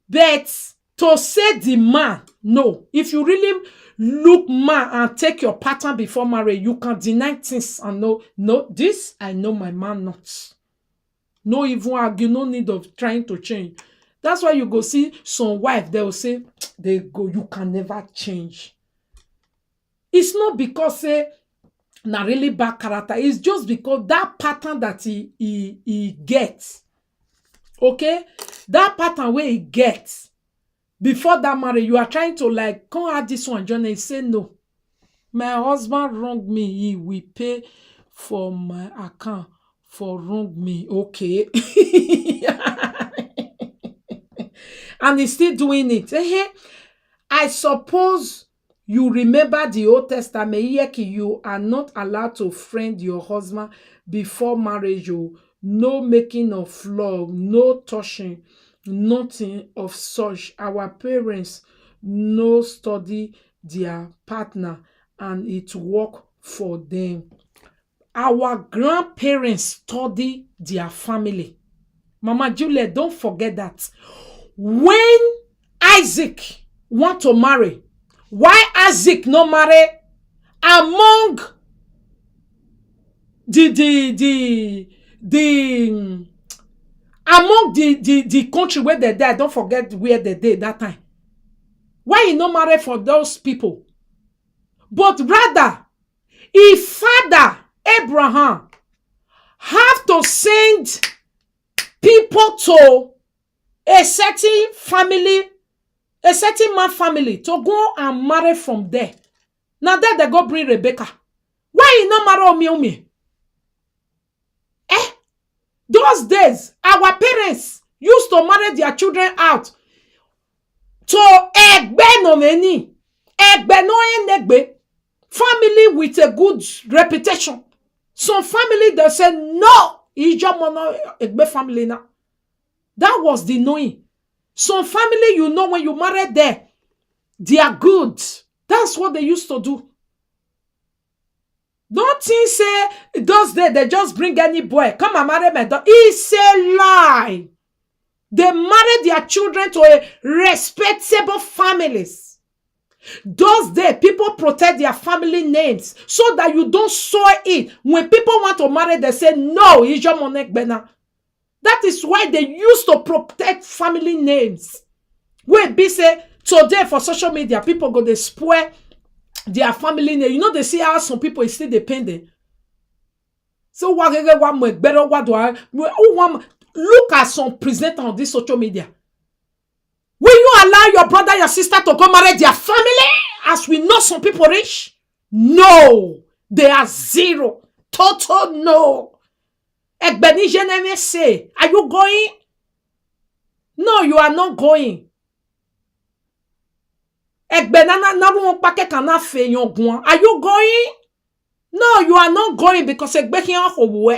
but to say the man, no. If you really look man and take your pattern before marriage, you can deny things and no, this I know my man not. No even argue, no need of trying to change. That's why you go see some wife, they will say, they go, you can never change. It's not because say na really bad character. It's just because that pattern that he gets. Okay? That pattern where he gets before that marriage, you are trying to like come add this one, John, and say no. My husband wronged me, he will pay for my account for wrong me. Okay. And he's still doing it. I suppose you remember the Old Testament. You are not allowed to friend your husband before marriage. No making of love, no touching, nothing of such. Our parents no study their partner and it work for them. Our grandparents study their family. Mama Juliet, don't forget that. When Isaac want to marry, why Isaac no marry among the country where they die? Don't forget where they did that time. Why he no marry for those people? But rather, his father Abraham have to send people to a certain family, a certain man family to go and marry from there. Now there they go bring Rebecca. Why you not marry Omi? Those days, our parents used to marry their children out to Egbe no many. Egbe no Enegbe. Family with a good reputation. Some family they say no, Ijo mono Egbe family now. That was the knowing. Some family, you know, when you marry there, they are good. That's what they used to do. Don't think say those days they just bring any boy come and marry my daughter. It's a lie. They marry their children to a respectable families. Those days people protect their family names so that you don't soil it. When people want to marry, they say no, it's your monek bena. That is why they used to protect family names. When be say today for social media, people go they spoil their family name. You know they see how some people is still dependent. So what better what do I look at some presenter on this social media. Will you allow your brother, your sister to go marry their family? As we know some people rich? No. They are zero. Total no. Egbeni Jeneme say, are you going? No, you are not going. Egbenana naru pake kana fe yon gwan. Are you going? No, you are not going because Egbe hian howe.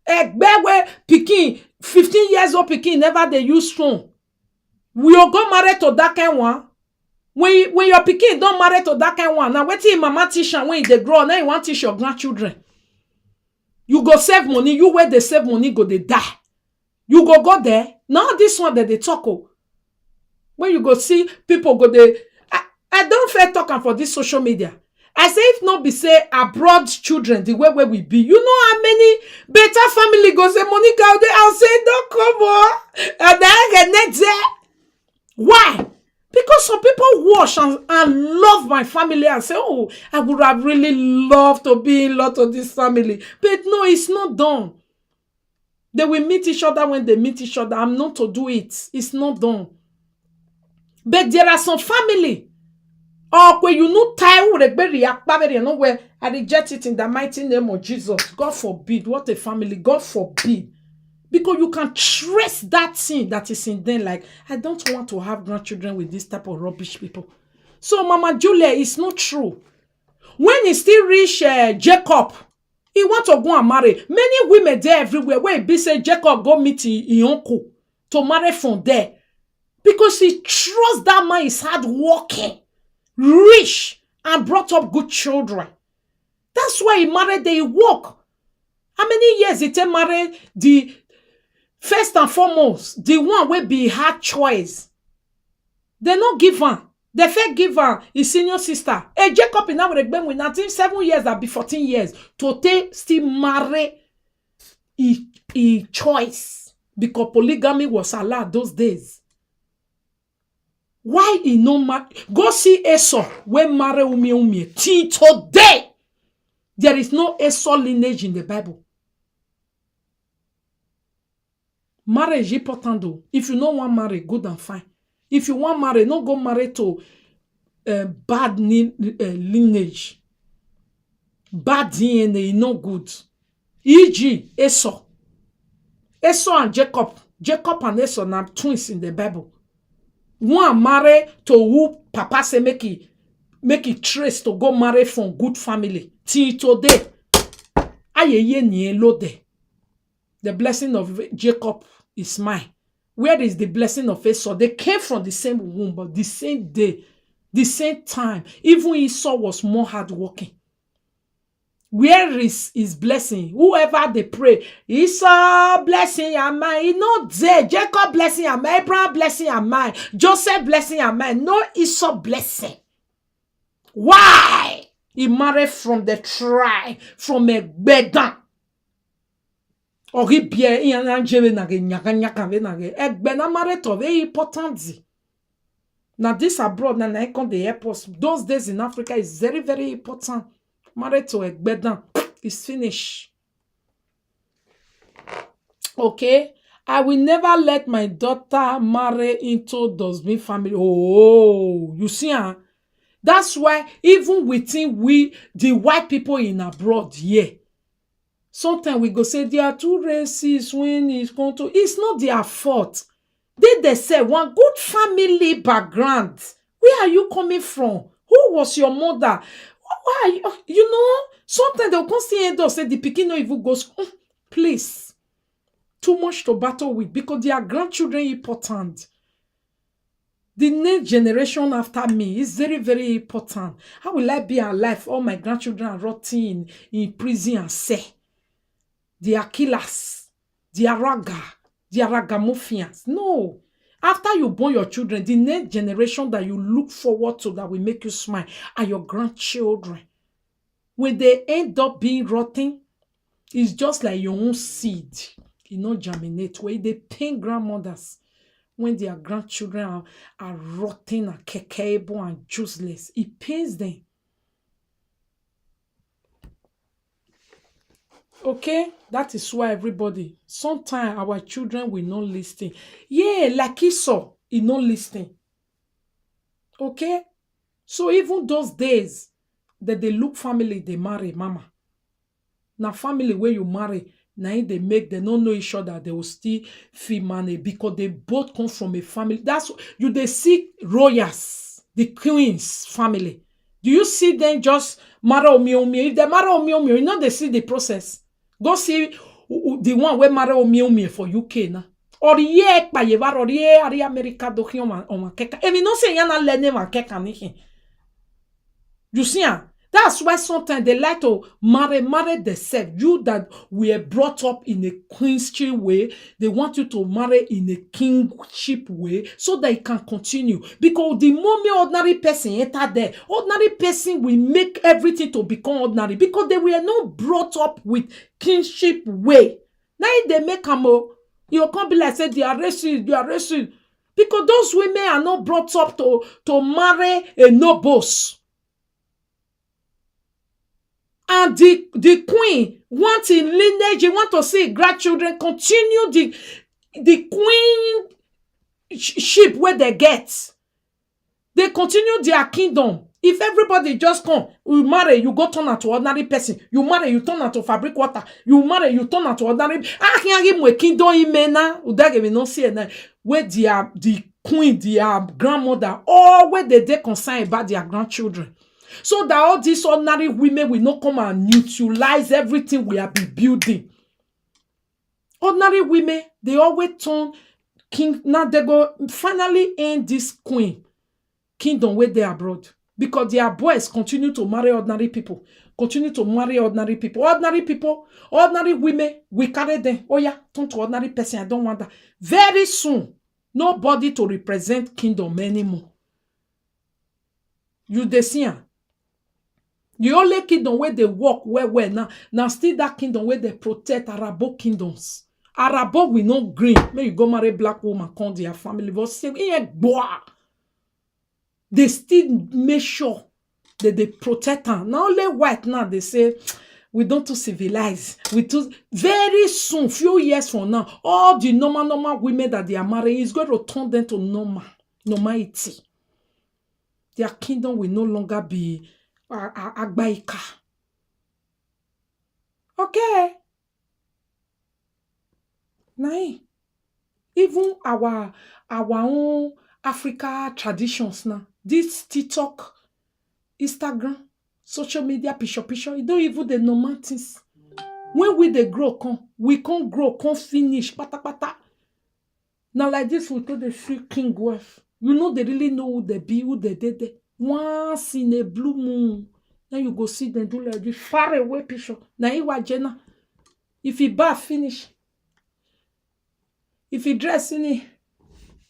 Egbe we pikin 15 years old pikin never they use phone. We will go marry to that kind one. When your pikin don't marry to that kind one, now wetin mama teach am when they grow, now you want teach your grandchildren. You go save money, you where they save money go they die. You go there. Now this one that they talk. When you go see people go there, I don't fair talking for this social media. I say if not be say abroad children the way where we be, you know how many better family go say Monica out there and say don't come on and then get next there. Why? Because some people watch and love my family and say, oh, I would have really loved to be in lot of this family. But no, it's not done. They will meet each other when they meet each other. I'm not to do it. It's not done. But there are some family. Or when you know time where I reject it in the mighty name of Jesus. God forbid. What a family. God forbid. Because you can trace that thing that is in them. Like, I don't want to have grandchildren with this type of rubbish people. So, Mama Julia, it's not true. When he still reach Jacob, he want to go and marry. Many women there everywhere. Where he say Jacob go meet his uncle to marry from there. Because he trusts that man is hard working, rich, and brought up good children. That's why he married, they work. How many years he take marry the first and foremost, the one will be hard choice. They not give her. They first give her his senior sister. Hey, Jacob in our with nothing 7 years that be 14 years to take still marry he choice because polygamy was allowed those days. Why he no go see Esau when marry umi till today. There is no Esau lineage in the Bible. Marriage is important though. If you don't want marry, good and fine. If you want marry, no go marry to bad lineage. Bad DNA, no good. E.g. Esau. Esau and Jacob. Jacob and Esau are twins in the Bible. One marry to who papa say make it trace to go marry from good family. Till today. Ayeye ni elode. The blessing of Jacob is mine. Where is the blessing of Esau? They came from the same womb, but the same day, the same time. Even Esau was more hardworking. Where is his blessing? Whoever they pray, Esau blessing am mine. He not there. Jacob blessing am mine. Abraham blessing am mine. Joseph blessing am mine. No Esau blessing. Why? He married from the tribe, from a bedan. Ori bien y an jeve nage nyaka ve nage. Egbe na married to very important. Now this abroad na icon the airports. Those days in Africa is very, very important. Married to Egbedan is finished. Okay? I will never let my daughter marry into Dosbin family. Oh, you see, huh? That's why even within we, the white people in abroad, yeah. Sometimes we go say they are too racist when it's going to. It's not their fault. They say one good family background. Where are you coming from? Who was your mother? Why? You know, sometimes they'll constantly end up say the pikin no even goes. Please, too much to battle with because their grandchildren important. The next generation after me is very, very important. How will I be alive? All my grandchildren are rotting in prison and say they are killers, they are ragamufians. No. After you born your children, the next generation that you look forward to that will make you smile are your grandchildren. When they end up being rotten, it's just like your own seed. You know, germinate. Where they pain grandmothers when their grandchildren are rotten and kekeable and useless. It pains them. Okay, that is why everybody, sometimes our children will not listen. Yeah, like Esau, he not listen. Okay, so even those days that they look family, they marry mama. Now family where you marry, now they make they don't know each other, they will still feel money because they both come from a family. That's you they see royals, the queen's family. Do you see them just marry Omi? If they marry Omi, you know they see the process. Go see the one where marry Omi for UK now. Or ye pa ye var or ye ari America do on ma keka. And you know say yana learning ma keka ni. You see, that's why sometimes they like to marry themselves. You that were brought up in a queenship way, they want you to marry in a kingship way so that it can continue. Because the moment ordinary person enter there, ordinary person will make everything to become ordinary because they were not brought up with kingship way. Now they make them, you can't be like say they are racist, because those women are not brought up to marry a nobles. And the queen wants in lineage, you want to see grandchildren continue the queen ship where they get. They continue their kingdom. If everybody just come, you marry, you go turn out to ordinary person. You marry, you turn out to fabric water. You marry, you turn out to ordinary. I can't give my kingdom in mena. Udage no see where the queen, their grandmother, or where they concern about their grandchildren. So that all these ordinary women will not come and neutralize everything we have been building. Ordinary women, they always turn king. Now they go finally end this queen kingdom where they abroad. Because their boys continue to marry ordinary people. continue to marry ordinary people. Ordinary people, ordinary women, we carry them. Oh yeah, turn to ordinary person. I don't want that. Very soon, nobody to represent kingdom anymore. You dey see am. The only kingdom where they walk well now still that kingdom where they protect Arabo kingdoms. Arabo we no green. May you go marry black woman, come their family. But say, they still make sure that they protect her. Not only white now, they say, we don't too civilize. We too very soon, few years from now, all the normal women that they are marrying is going to turn them to normality. Their kingdom will no longer be Agbaika. Okay. Now, even our own Africa traditions now, this TikTok, Instagram, social media, picture, you don't even the normal things. When we they grow, we can't grow, can't finish, pata. Now like this, we call the free king wife. You know they really know who they be, who they did. Once in a blue moon, then you go see them do like this far away picture. Now you watch Jenna. If he bath finish, if he dress in it,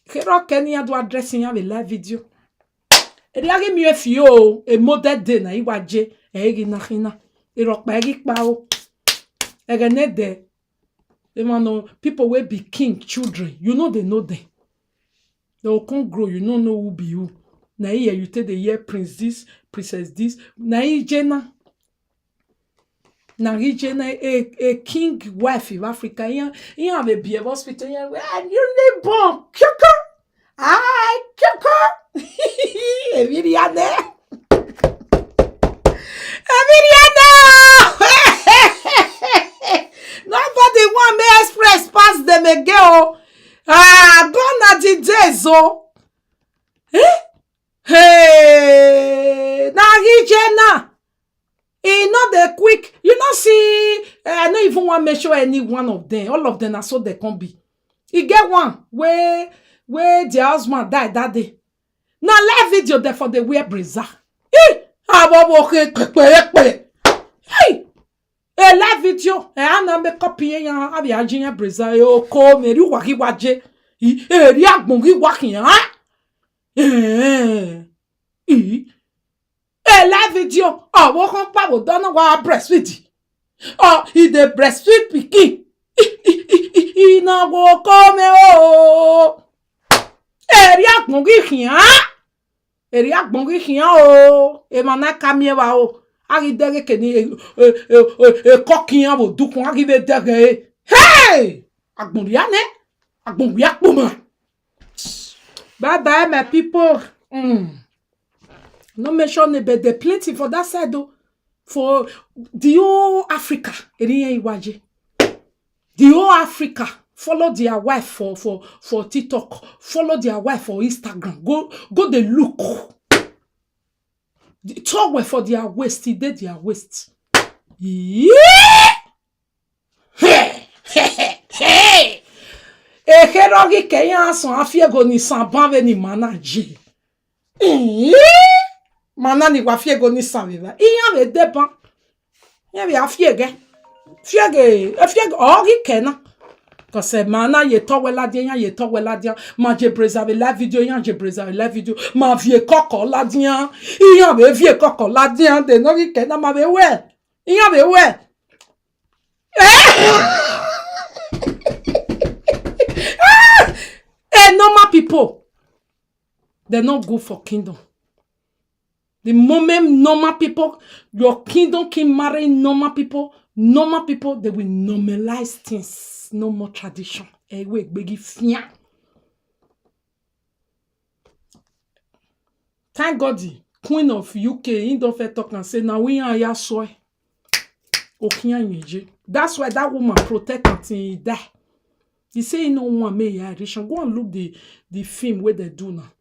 Kero Kenya do dressing have a live video. E dia give me a few a modern day na you watch e na hina. E rock bag pa o. E ga net there. People will be king children. You know they know them. They will come grow. You don't know who be who. Now here you take the year prince this, princess this. Now here Jenna. Now here Jenna a king wife in Africa. You have a beer hospital. You need bomb. Kyoka. Ay kyoka. Emiliana. Nobody want me express pass them again. Gone are the days, oh. Hey, now he Jenna. He not the quick. You know, see, I don't even want to measure any one of them. All of them are so they can be. He get one where the husband died that day. Now live video there for the wear brazier. Hey, hey. E la video e ana me copy yan abi ajin brazier e ko me ri wa ki waje e ri agbon ki wa kiyan ha la video wo kan pa wo don wa breastfeed he dey breastfeed pikin na go ko me o ri agbon ki kiyan eri agbon ki kiyan o e ma na kamie wa o ari dere ke ni kokiyan bo dukun ari be dere hey agbon ya ne agbon ya poma bye my people no mention be the plenty for that side though for the whole Africa eri yen iwaje the whole Africa follow their wife for TikTok, follow their wife for Instagram. Go they look. The talk for their waist, he did their waist. Yeah. Hey. Herogi Kenya son afie go ni san banve ni manager. Mana ni wafie go ni san viva. Iyan ve dépend. Iyan ve afie ge. Afie ogi Kenya. Parce mana ye to wela dia ye to wela dia ma je preserve la video yan je preserve la video ma vie koko la dia yan be vie koko la dia de no ki na ma be we yan be we normal people they not good for kingdom. The moment normal people your kingdom can marry normal people they will normalize things. No more tradition. Ewe gbegi fian. Thank God the Queen of UK in don't fit talk and say now we are ya soy. Okian yeje. That's why that woman protect until he die. He say he no want me ya relation. Go and look the film where they do now.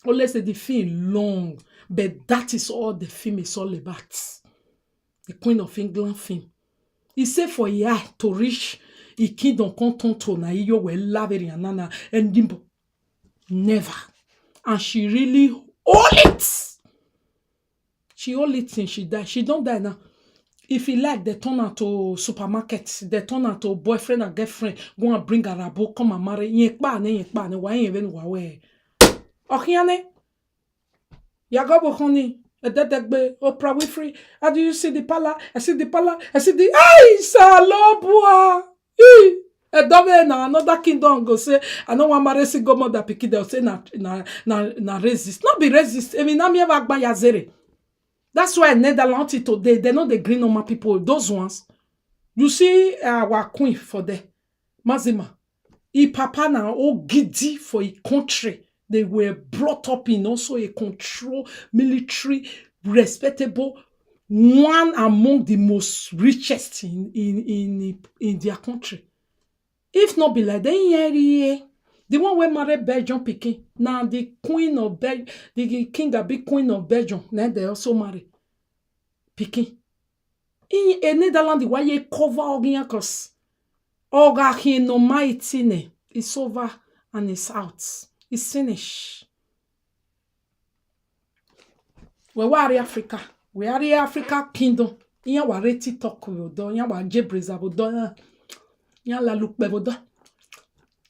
Or let's say the film long, but that is all the film is all about. The Queen of England film. He say for ya to reach I kingdom content na iyo we laveri anana and dimbo. Never. And she really hold it. She only think she die. She don't die now. If he like, they turn her to supermarket. They turn her to boyfriend and girlfriend. Go and bring her rabo, come and marry. Yekpa ne. Why even wawe? Okiane. Yagobo honey. Ededegbe. Oprah Winfrey. How do you see the pala? I see the pala. I see the. Ay, salobua. Edove na another kingdom go say, I don't want marry single mother pikin. They'll say na racist. Not be racist. I mean, I'm here agba yazere. That's why Netherlands today, they know the green normal people. Those ones, you see our queen for there, Mazima. He papa now all giddy for a country. They were brought up in also a control military, respectable, one among the most richest in their country. If not be like that, the one where married Belgium picking. Now the queen of Belgium, the king a big queen of Belgium. Now they also marry picking. In a Netherlands, why you cover again? Cause Oga he no mighty ne. It's over and it's out. It's finished. We are Africa. We are the Africa kingdom. Iya wa reti talk we do. Iya wa jebreza we do. Iya la look we do.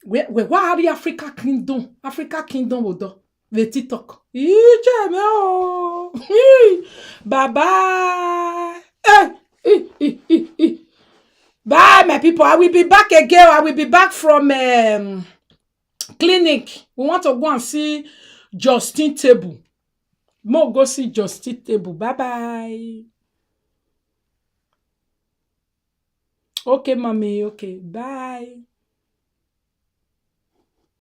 We are the Africa kingdom. Africa kingdom we do. We TikTok. Ije me o. Bye bye. Bye, my people. I will be back again. I will be back from clinic. We want to go and see Justin Table. More go see Justin Table. Bye bye. Okay, mommy. Okay, bye.